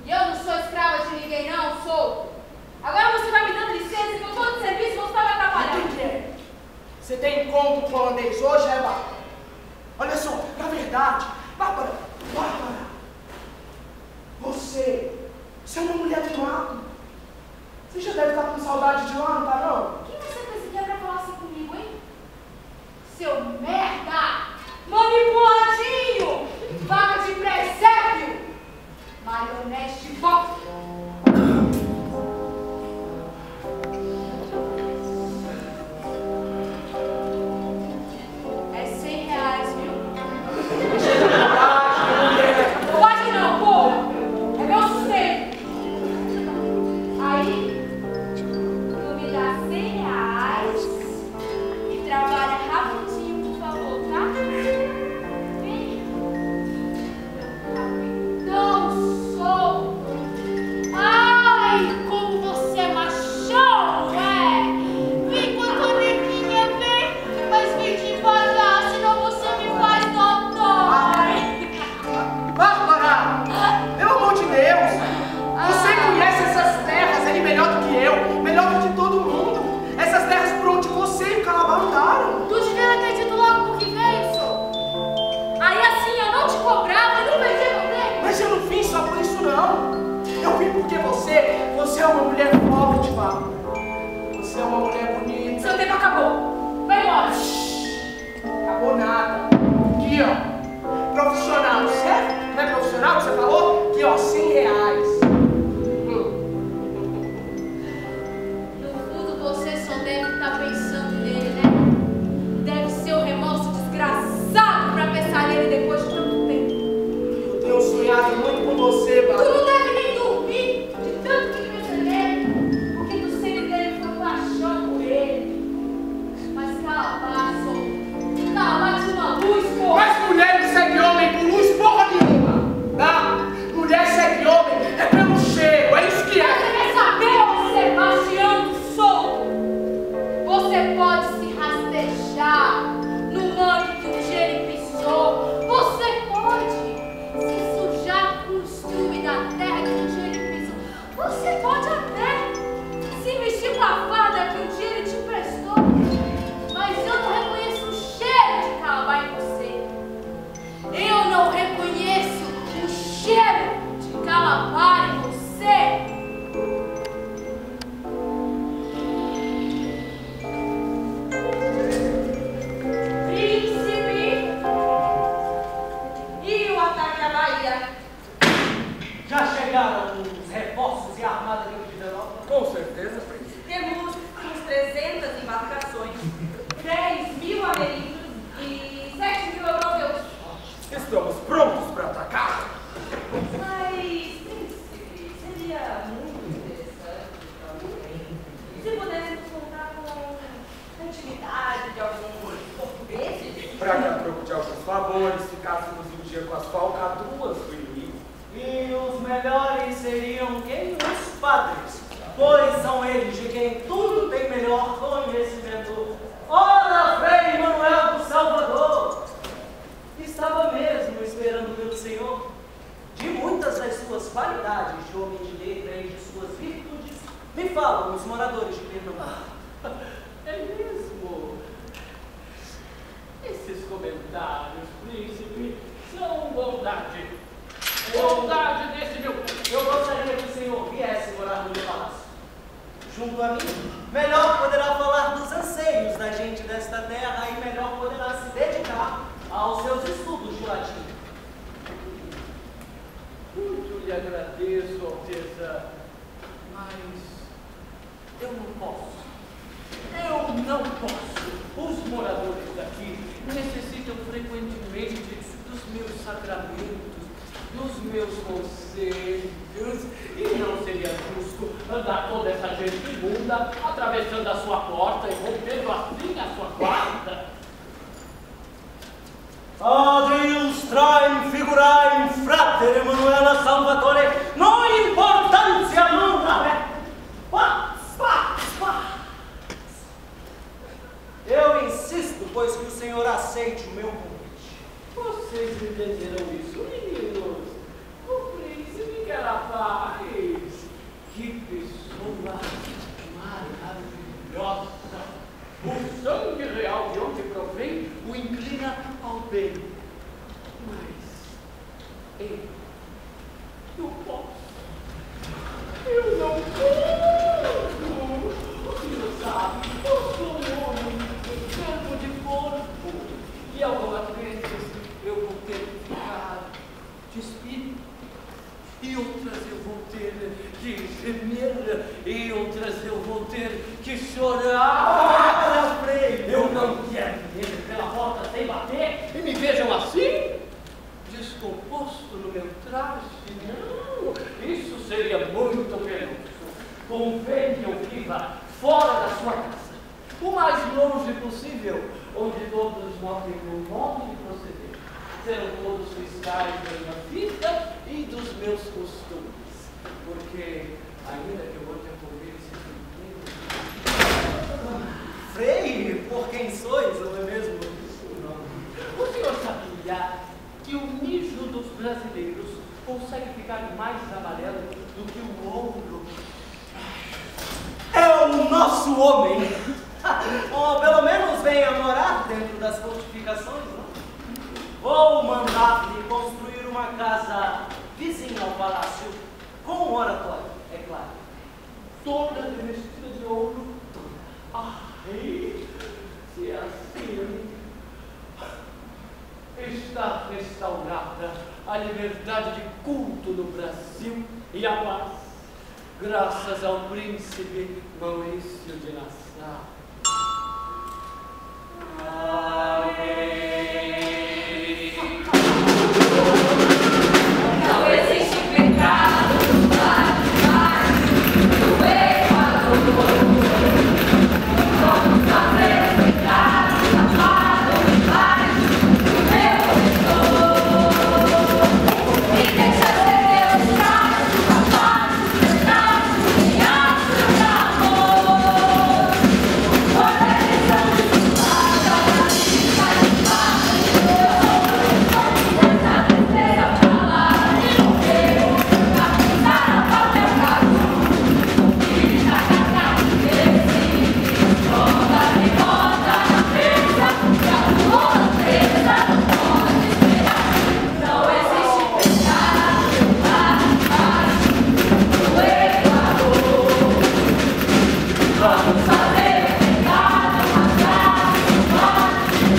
E eu não sou escrava de ninguém, não, sou. Agora você vai me dando licença que eu tô de serviço e você tá me atrapalhando. O que é? Você tem encontro com o holandês hoje, é, Bárbara? Olha só, na verdade, Bárbara, você é uma mulher do mato. Você já deve estar com saudade de lá, não tá não? Quem você pensa que é pra falar assim comigo, hein? Seu merda! Manipuladinho! Vaca de presépio! Marionete bosta! É R$100, viu? Pode não, pô! É meu sustento! Aí, tu me dá R$100 e trabalha rapidinho, por favor, tá? Vem. Capitão Solto. Ai, como você é machão, vem quando a neguinha vem, mas vem devagar, senão você me faz dodói. Bárbara, pelo amor de Deus, você conhece essas terras aí melhor do que eu, melhor do que todo mundo. Essas terras por onde você e o Calabar andaram. Tu devia ter dito logo por que veio, só. Aí assim eu não te cobrava e não perdia meu tempo. Mas eu não vim só por isso não. Eu vim porque você é uma mulher forte, Bárbara. Você é uma mulher bonita. Seu tempo acabou. Vai embora. Acabou nada. Aqui, ó. Profissional, certo? Não é profissional que você falou? Aqui, ó, R$100. No fundo você só deve estar pensando nele, né? Deve ser o remorso desgraçado pra pensar nele depois de tanto tempo. Eu tenho sonhado muito com você, Tu Bárbara. não deve nem dormir de tanto que pensa nele, porque tu sempre teve uma paixão por ele. Mas Calabar, só. Calabar de uma luz, pô. Mas mulher não segue homem por luz porra nenhuma, tá? Mulher segue homem é pelo cheiro, é isso que Você é. quer saber, ô Sebastião Solto? Você pode se rastejar no mangue que um dia ele pisou. Você pode se sujar com o estrume da terra que um dia ele pisou. Você pode até se vestir com a farda que um dia ele te emprestou. Mas eu não reconheço o cheiro de Calabar em você. Eu não reconheço o cheiro de Calabar em você. Príncipe! E o ataque à Bahia? Já chegaram os reforços e a armada de Europa? Com certeza, príncipe. Temos uns 300 embarcações, 10.000 ameríndios e 7.000 europeus. Estamos prontos para atacar. Mas, príncipe, seria muito interessante também se pudéssemos contar com a intimidade de alguns portugueses. Para dar troco de alguns favores, ficássemos um dia com as falcatruas do inimigo. E os melhores seriam quem? Os padres, pois são eles de quem tudo tem melhor conhecimento. Ora, Frei Manuel do Salvador, estava mesmo esperando pelo Senhor. De muitas das suas qualidades de homem de letra e de suas virtudes, me falam os moradores de Pernambuco. É mesmo? Esses comentários, príncipe, são bondade. Bondade desse meu... Eu gostaria que o Senhor viesse morar no meu palácio. Junto a mim, melhor poderá falar dos anseios da gente desta terra e melhor poderá se dedicar aos seus estudos de latim. lhe agradeço, Alteza, mas eu não posso. Eu não posso. Os moradores daqui necessitam frequentemente dos meus sacramentos, dos meus conselhos, e não seria justo andar toda essa gente imunda atravessando a sua porta e rompendo assim a sua guarda. Ad illustraem figuraem frater Emanuela Salvatore, non importantia nulla. Eu insisto, pois que o senhor aceite o meu convite. Vocês entenderam isso, meninos? O príncipe Carapaz. Que pessoa maravilhosa. O sangue real de onde provém o inclina ao bem. Mas eu não posso. Eu não posso. O senhor sabe, eu sou um homem enfermo de corpo. E algumas vezes eu vou ter que ficar de espírito. E outras eu vou ter que gemer. E outras eu vou ter que chorar. Eu não quero ver pela porta sem bater e me vejam assim, descomposto no meu traje. Não, isso seria muito penoso. Convém que eu viva fora da sua casa, o mais longe possível, onde todos notem meu modo de proceder. Serão todos fiscais da minha vida e dos meus costumes, porque ainda que eu vou ter comido esse Frei, por quem sois, não é mesmo? O senhor sabia que o mijo dos brasileiros consegue ficar mais amarelo do que o ouro? É o nosso homem. Ou pelo menos venha morar dentro das fortificações, não? Vou mandar-lhe construir uma casa vizinha ao palácio, com um oratório, é claro. Toda revestida de ouro. Ai, se é assim, está restaurada a liberdade de culto no Brasil e a paz, graças ao príncipe Maurício de Nassau. Não existe pecado no mar, no Equador. Vamos fazer pecado, amado e mais do meu retorno. E deixa ser Deus traço, capaz, traço e astro de amor. Quando a questão de cada vida de paz, eu sou dessa tristeza pra lá. E não quero captar a própria casa. E na casa desse, toda me bota na mesa, que a tua presa não pode esperar. Não existe pecado lá embaixo, no Equador. Vamos fazer pecado, matar,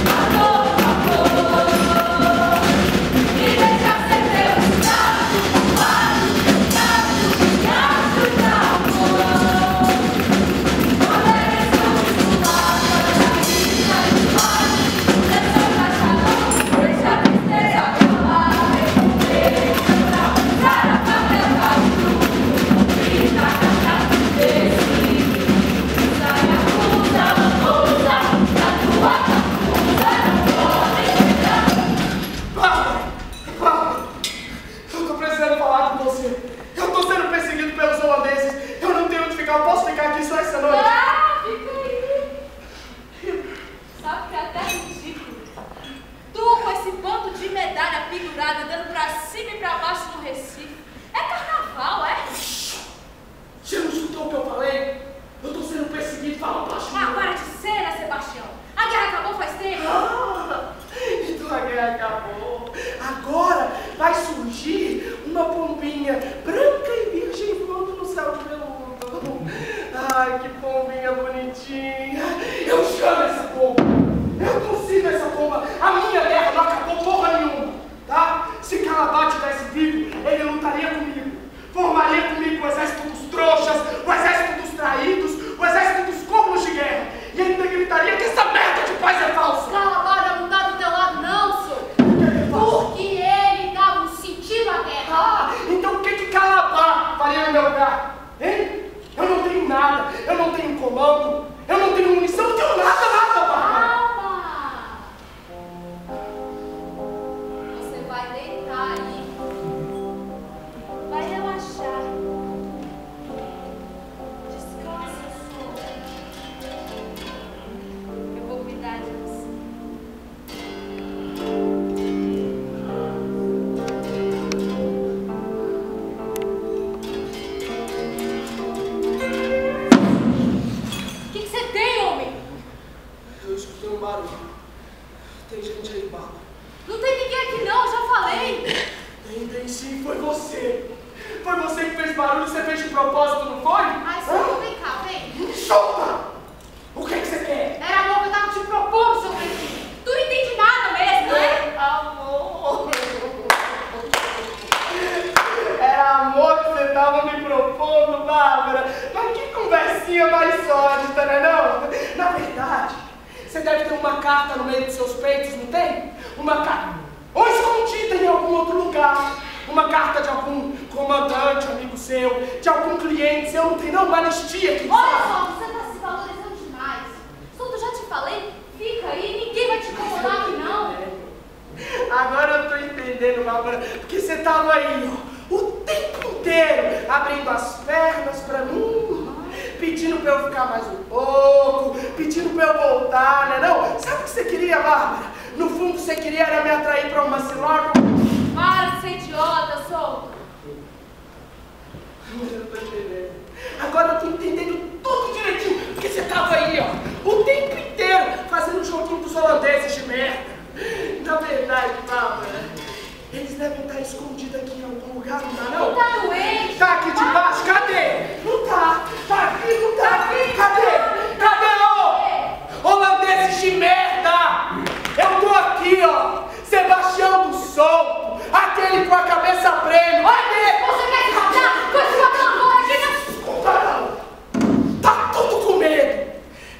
a dor, amor. E deixa ser Deus traço, capaz, traço e astro de amor. Quando eles vão pular para a vida de paz, deixa o cachorro, deixa a tristeza pra lá. Deixa pra usar a própria casa. E na casa desse, sai a cruza, da tua capuza, não pode esperar. Eu tô precisando falar com você. Eu tô sendo perseguido pelos holandeses. Eu não tenho onde ficar. Eu posso ficar aqui só essa noite? Ah, fica aí. Sabe que é até ridículo. Tu com esse bando de medalha pendurada andando pra cima e pra baixo no Recife. É carnaval, é? Você não escutou o que eu falei? Eu tô sendo perseguido. Fala baixo. Ah, para de cena, Sebastião. A guerra acabou faz tempo. Então a guerra acabou. Agora vai surgir uma pombinha branca e virgem voando no céu de veludo. Ai, que pombinha bonitinha. Eu chamo essa pomba. Eu consigo essa pomba. A minha guerra não acabou porra nenhuma, tá? Se Calabate tivesse vivo, ele lutaria comigo. propósito, não foi? Ai, Souto, vem cá, vem. Me solta! O que é que você quer? Era amor que eu tava te propondo, seu Francisco. Tu não entende nada mesmo, né? Amor! Era amor que você tava me propondo, Bárbara. Mas que conversinha mais sólida, né não? Na verdade, você deve ter uma carta no meio dos seus peitos, não tem? Uma carta. Ou escondida em algum outro lugar. Uma carta de algum comandante, amigo seu, de algum cliente seu, não tem não? Uma anistia que... Olha só, você tá se valorizando demais. Souto, já te falei, fica aí, ninguém vai te incomodar aqui não. Agora eu tô entendendo, Bárbara, porque você tava aí, ó, o tempo inteiro, abrindo as pernas pra mim, pedindo pra eu ficar mais um pouco, pedindo pra eu voltar, né não? Sabe o que você queria, Bárbara? No fundo, você queria era me atrair pra uma cilada. Para de ser idiota, Souto. Eu não tô entendendo. Agora eu tô entendendo tudo direitinho, porque você tava aí, ó, o tempo inteiro, fazendo um joguinho dos holandeses de merda. Na verdade, Bárbara, eles devem estar escondidos aqui em algum lugar, não tá não? Não tá doente? Tá aqui debaixo, cadê? Não tá, tá aqui, não tá aqui, cadê? Cadê, ô? Holandeses de merda! Eu tô aqui, ó, Sebastião do Sol, aquele com a cabeça prêmio, cadê? Você quer se matar? Com esse papel aqui, não? Desculpa, não. Tá tudo com medo.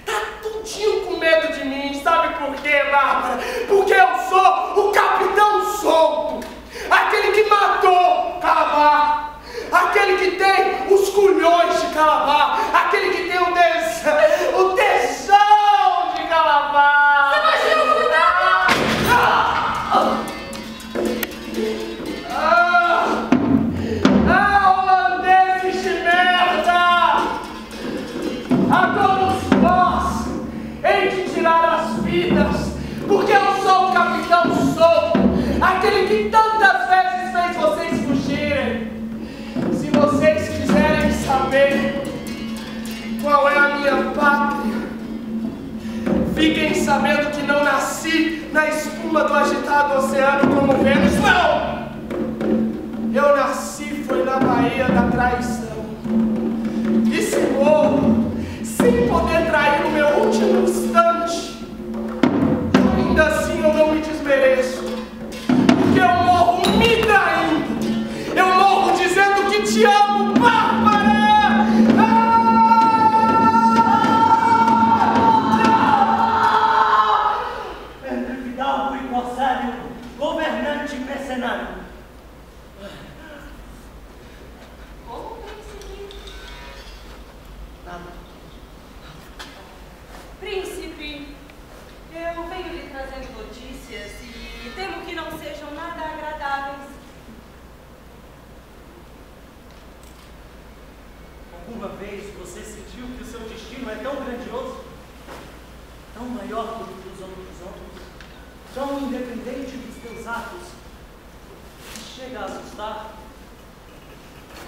Tá tudinho com medo de mim. Sabe por quê, Bárbara? Porque eu sou o Capitão Souto. Aquele que matou Calabar. Aquele que tem os culhões de Calabar. Aquele que tem o tesão de Calabar. Você imagina como tá? Holandeses de merda! A todos nós, hei de tirar as vidas, porque eu sou o Capitão Souto, aquele que tantas vezes fez vocês fugirem. Se vocês quiserem saber qual é a minha pátria, fiquem sabendo que não nasci na espuma do agitado oceano como Vênus, não! Eu nasci foi na Baía da Traição. E se morro, sem poder trair o meu último instante, ainda assim eu não me desmereço, porque eu morro me traindo. Eu morro dizendo que te amo, Bárbara! Entre fidalgo e corsário, governante e mercenário. Como príncipe? Nada. Príncipe, eu venho lhe trazendo notícias e temo que não sejam nada agradáveis. Alguma vez você sentiu que o seu destino é tão grandioso, tão maior do que os outros homens, tão independente dos teus atos, que chega a assustar?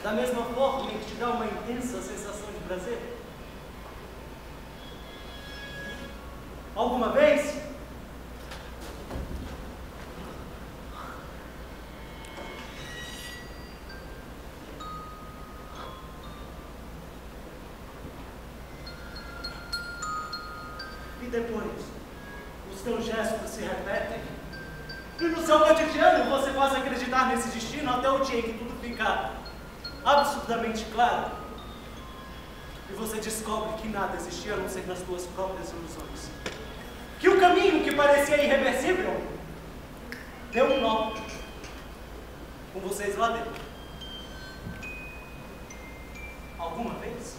Da mesma forma em que te dá uma intensa sensação de prazer? Alguma vez? E depois, os teus gestos se repetem. E no seu cotidiano você faz acreditar nesse destino até o dia em que tudo fica absurdamente claro. E você descobre que nada existia a não ser nas tuas próprias ilusões. Que o caminho que parecia irreversível deu um nó com vocês lá dentro. Alguma vez?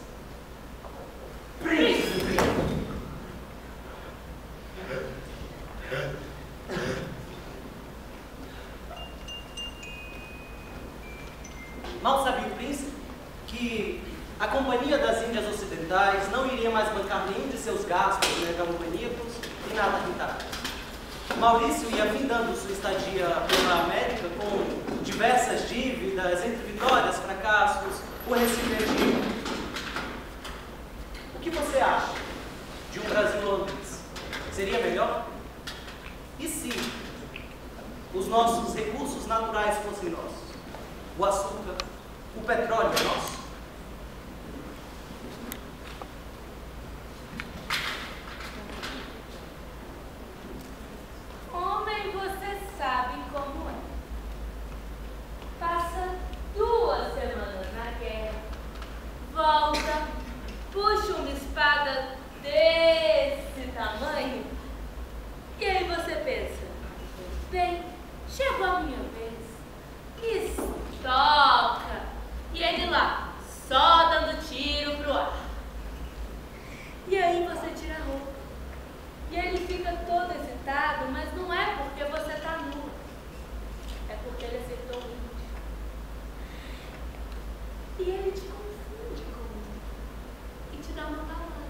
Príncipe! Mal sabia o príncipe que a Companhia das Índias Ocidentais não iria mais bancar nenhum de seus gastos megalomaníacos e nada rentável. Maurício ia findando sua estadia pela América com diversas dívidas, entre vitórias, fracassos, o Recife Egito. O que você acha de um Brasil holandês? Seria melhor? E se os nossos recursos naturais fossem nossos? O açúcar, o petróleo é nosso? E ele te confunde com ele e te dá uma balada.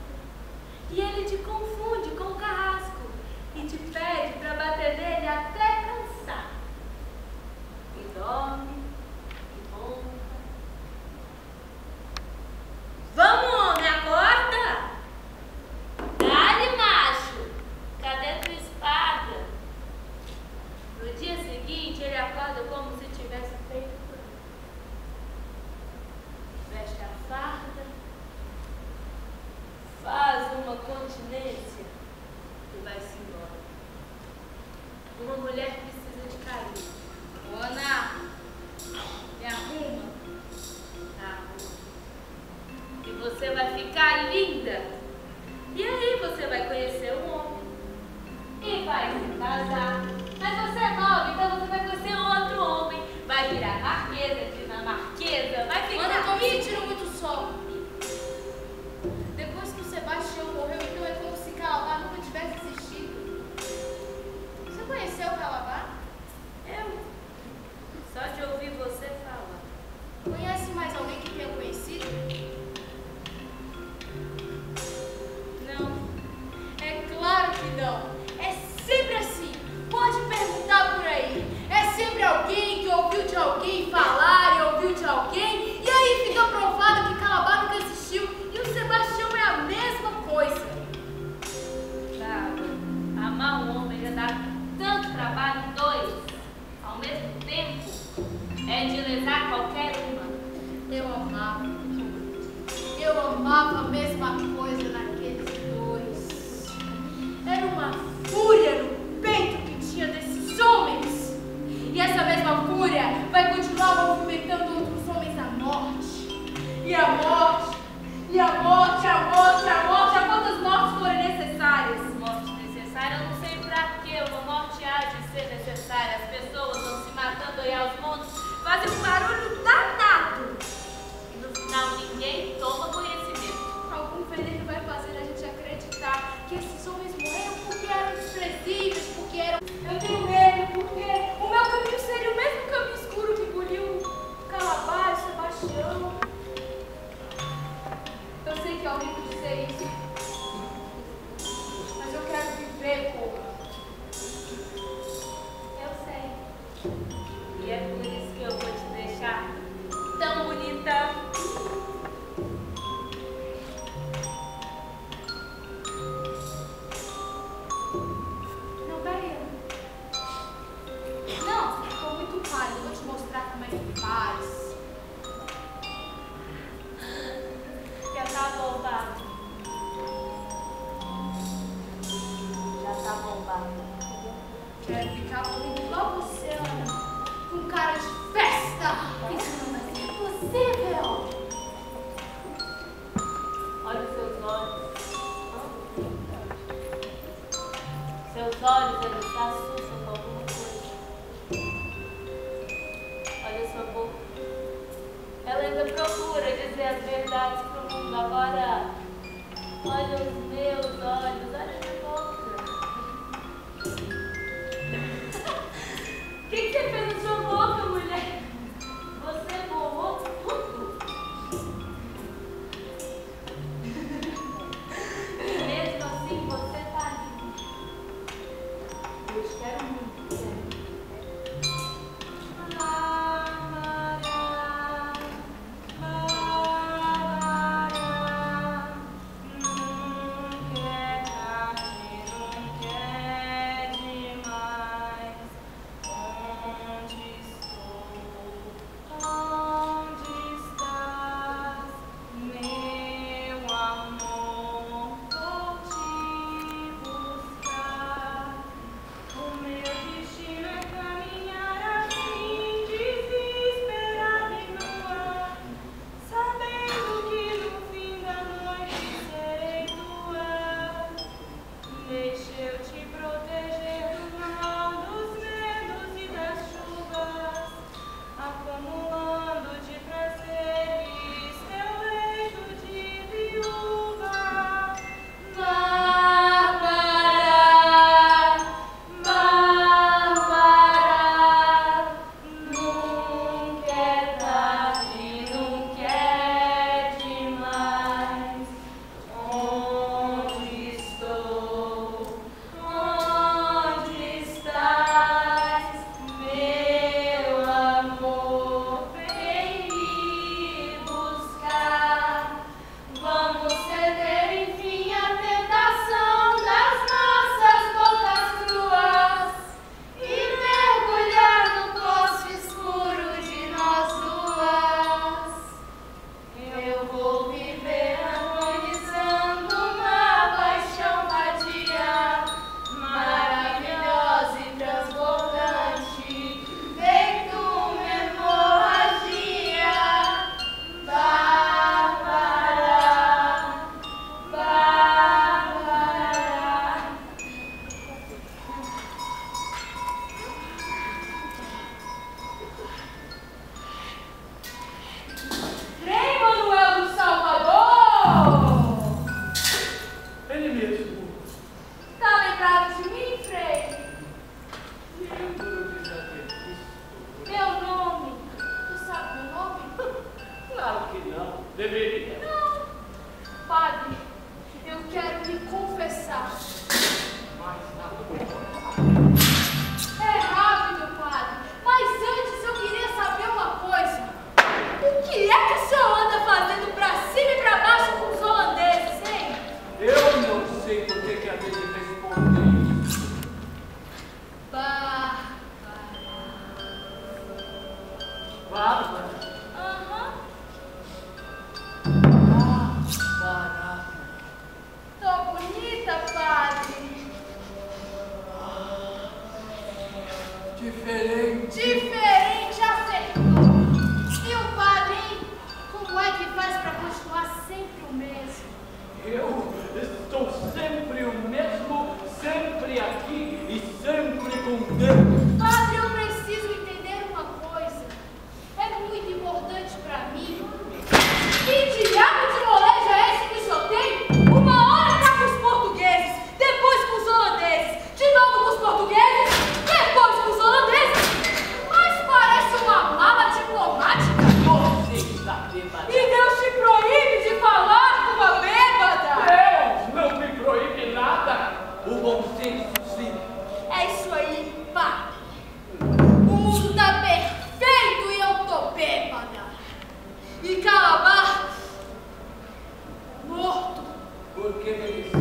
E ele te confunde com o carrasco e te pede para bater nele até cansar. E dorme, e ronca. Vamos, homem, acorda! Dale, macho! Cadê tua espada? No dia seguinte, ele acorda como se tivesse feito plano. Veste a farda, faz uma continência e vai-se embora. Uma mulher precisa de carinho. Ana, me arruma. Arruma. E você vai ficar linda. E aí você vai conhecer um homem. E vai se casar. Mas você é nova, então você vai conhecer outro homem. Vai virar marquesa, dinamarquesa, vai ficar... Ana, tô me sentindo muito só. Depois que o Sebastião morreu, então é como se Calabar nunca tivesse existido. Você conheceu Calabar? Eu? Só de ouvir você falar. Conhece mais alguém que tenha conhecido? Não. É claro que não. É sempre assim. Pode perguntar por aí. É sempre alguém que ouviu de alguém falar e ouviu de alguém. E aí fica provado que Calabar nunca existiu. E o Sebastião é a mesma coisa. Sabe, amar um homem já dá tanto trabalho em dois. Ao mesmo tempo, é de lesar qualquer uma. Eu amava a mesma coisa naqueles dois. Era uma fúria no peito que tinha desses homens. E essa mesma fúria vai continuar movimentando outros homens à morte. E a morte, e a morte, a morte, a morte. A quantas mortes forem necessárias? Morte necessária, eu não sei pra quê. Uma morte há de ser necessária. As pessoas vão se matando aí aos montes, fazem um barulho danado. E no final ninguém toma conhecimento. Algum veneno vai fazer a gente acreditar que esses homens morreram porque eram desprezíveis, porque eram... Eu tenho medo porque o meu caminho seria o mesmo caminho escuro que engoliu Calabar e Sebastião. Eu sei que é horrível dizer isso, mas eu quero viver como. Eu sei. E é por isso que eu vou te deixar tão bonita. Não, peraí. Não, ficou muito pálido. Eu vou te mostrar como é que faz. Já tá bombado. Já tá bombado. Quero ficar bonito igual você, Ana. Com cara de festa. Isso não vai ser possível. Olha os seus olhos. Seus olhos, eles se assustam com alguma coisa. Olha sua boca. Ela ainda procura dizer as verdades pro mundo. Agora, olha os meus olhos, olha a minha boca. O que você fez na sua boca, mulher? Você borrou tudo. E mesmo assim você tá linda. Eu te quero muito, sério. Bárbara? Aham. Bárbara. Tô bonita, padre. Diferente. Diferente, acertou. E o padre, hein? Como é que faz pra continuar sempre o mesmo? Eu estou sempre o mesmo, sempre aqui e sempre com Deus. Padre, eu preciso entender uma coisa. É muito importante pra mim. Que diabo de molejo é esse que o senhor tem? Uma hora tá com os portugueses, depois com os holandeses, de novo com os portugueses, depois com os holandeses. Mas parece uma mala diplomática. Você está bêbada. E Deus te proíbe de falar com uma bêbada. Deus não me proíbe nada. O bom senso, sim. É isso aí, padre. O mundo tá perfeito e eu tô bêbada. E Calabar morto. Porque merecia.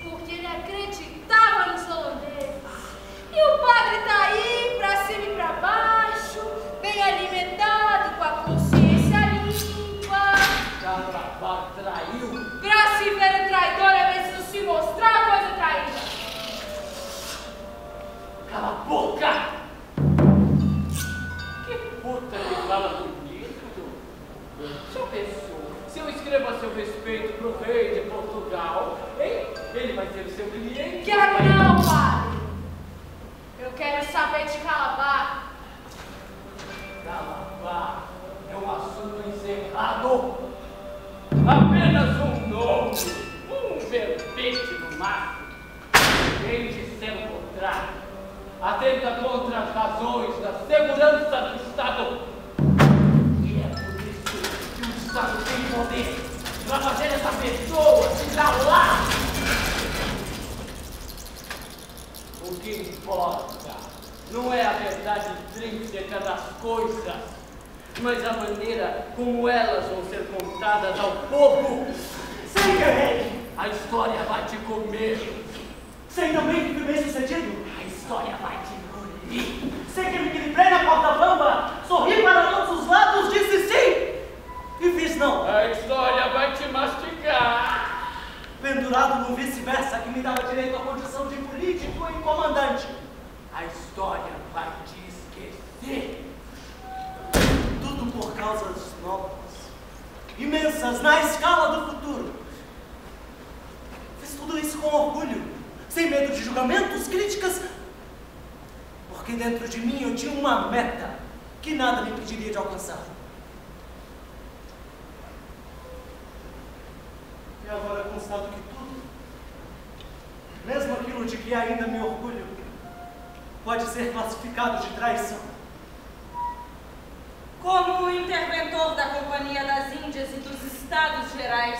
Porque ele acreditava nos holandeses. E o padre tá aí, pra cima e pra baixo, bem alimentado, com a consciência limpa. Calabar traiu. Pra se ver o traidor é preciso se mostrar coisa traída. Cala a boca! Que puta que fala bonito! Seu pessoa, se eu escrevo a seu respeito pro rei de Portugal, hein? Ele vai ser o seu cliente. Quero não, padre. Eu quero saber de Calabar. Calabar é um assunto encerrado. Apenas um nome, um verbete no máximo. Quem disser o contrário, atenta contra as razões da segurança do Estado. E é por isso que o Estado tem poder para fazer essa pessoa se calar. O que importa não é a verdade intrínseca das coisas, mas a maneira como elas vão ser contadas ao povo. Sem guerreiro, A história vai te comer. sem também que fui bem sucedido. A história vai te engolir. Sei que me equilibrei na porta bamba, sorri para todos os lados, disse sim e fiz não. A história vai te mastigar. Pendurado no vice-versa que me dava direito à condição de político e comandante. A história vai te esquecer. Tudo por causas novas, imensas na escala do futuro. Fiz tudo isso com orgulho, sem medo de julgamentos, críticas, porque dentro de mim eu tinha uma meta que nada me impediria de alcançar. E agora constato que tudo, mesmo aquilo de que ainda me orgulho, pode ser classificado de traição. Como interventor da Companhia das Índias e dos Estados Gerais,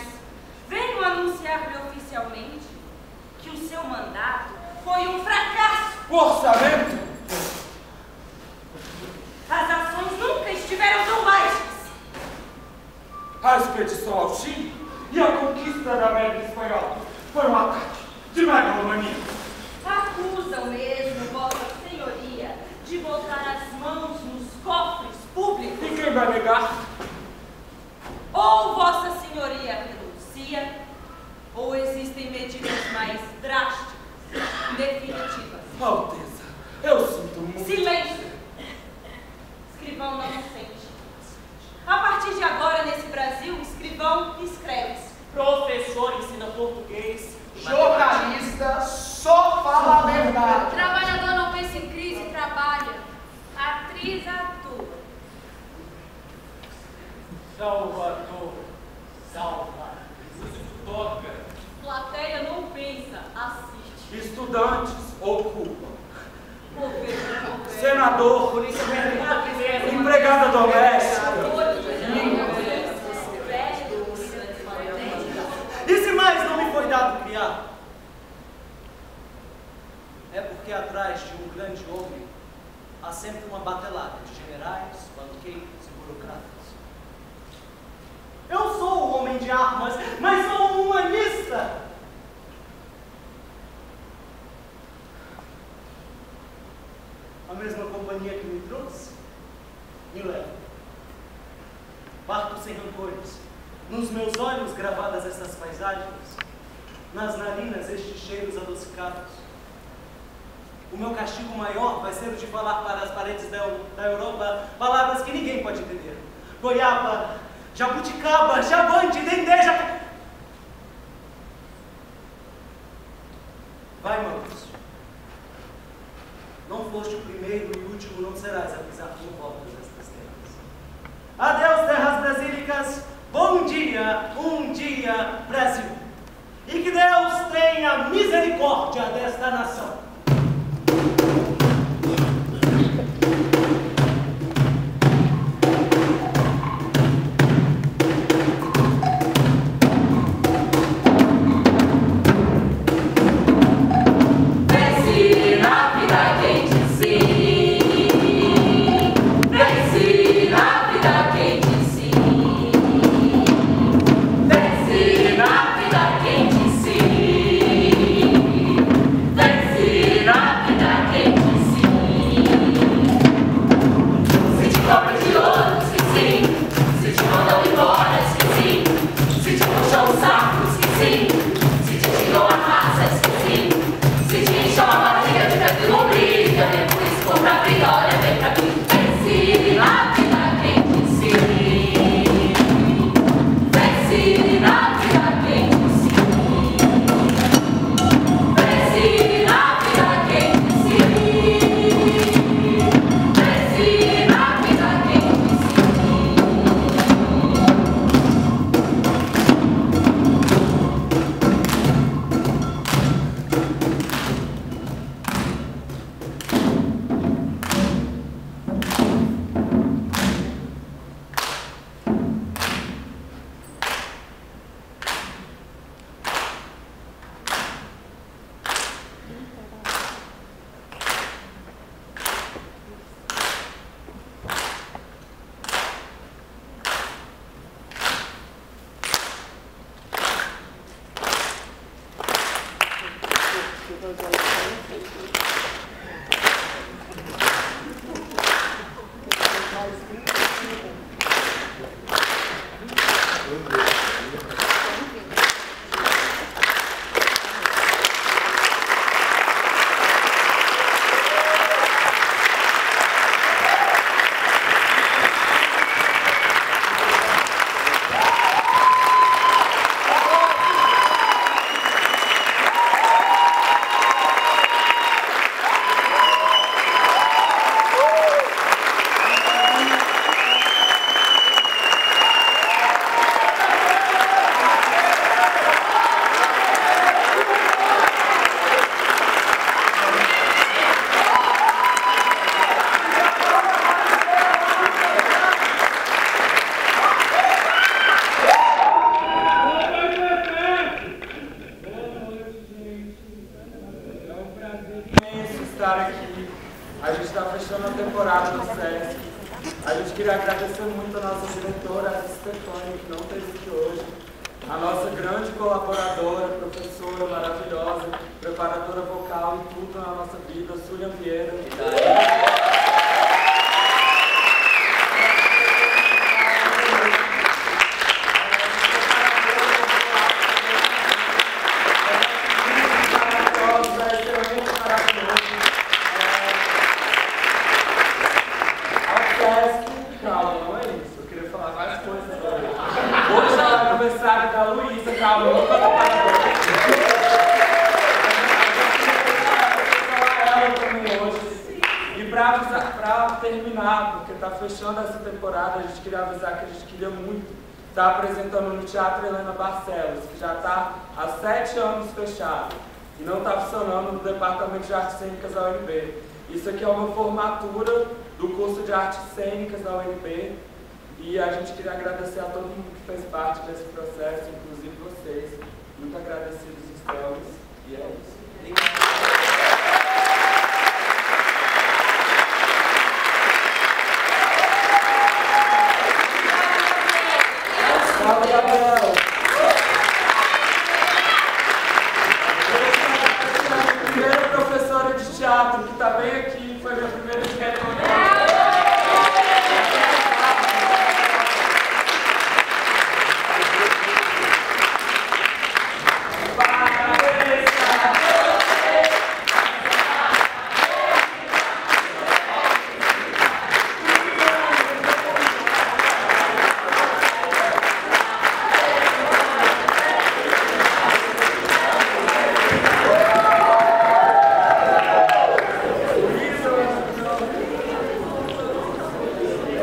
venho anunciar-lhe oficialmente que o seu mandato foi um fracasso. O orçamento? As ações nunca estiveram tão baixas. A expedição ao Chile e a conquista da América Espanhola foi um ataque de megalomania. Acusam mesmo Vossa Senhoria de botar as mãos nos cofres públicos. E quem vai negar? Ou Vossa Senhoria renuncia, ou existem medidas mais drásticas e definitivas. Alteza, eu sinto muito. Silêncio! Escrivão não sente. A partir de agora, nesse Brasil, escrivão escreve. Professor ensina português. e matemática. Jornalista só fala a verdade. Trabalhador não pensa em crise e trabalha. Atriz atua. Salvador, salva. Toca. Plateia não pensa, assiste. Estudantes ocupam. Governo, Senador, Polícia Militar, empregada doméstica. E se mais não me foi dado criar? É porque atrás de um grande homem há sempre uma batelada de generais, banqueiros e burocratas. Eu sou um homem de armas, mas sou um humanista. A mesma companhia que me trouxe me leva. Parto sem rancores, nos meus olhos gravadas estas paisagens, nas narinas estes cheiros adocicados. O meu castigo maior vai ser o de falar para as paredes da Europa palavras que ninguém pode entender. Goiaba, jabuticaba, javante, dendê, Vai, Maurício. Não foste o primeiro e o último, não serás a pisar com voltas estas terras. Adeus, terras brasílicas. Bom dia, um dia, Brasil. E que Deus tenha misericórdia desta nação. Está apresentando no Teatro Helena Barcelos, que já está há 7 anos fechado e não está funcionando no Departamento de Artes Cênicas da UNB. Isso aqui é uma formatura do curso de Artes Cênicas da UNB e a gente queria agradecer a todo mundo que fez parte desse processo, inclusive vocês. Muito agradecidos estamos e é isso. Obrigado.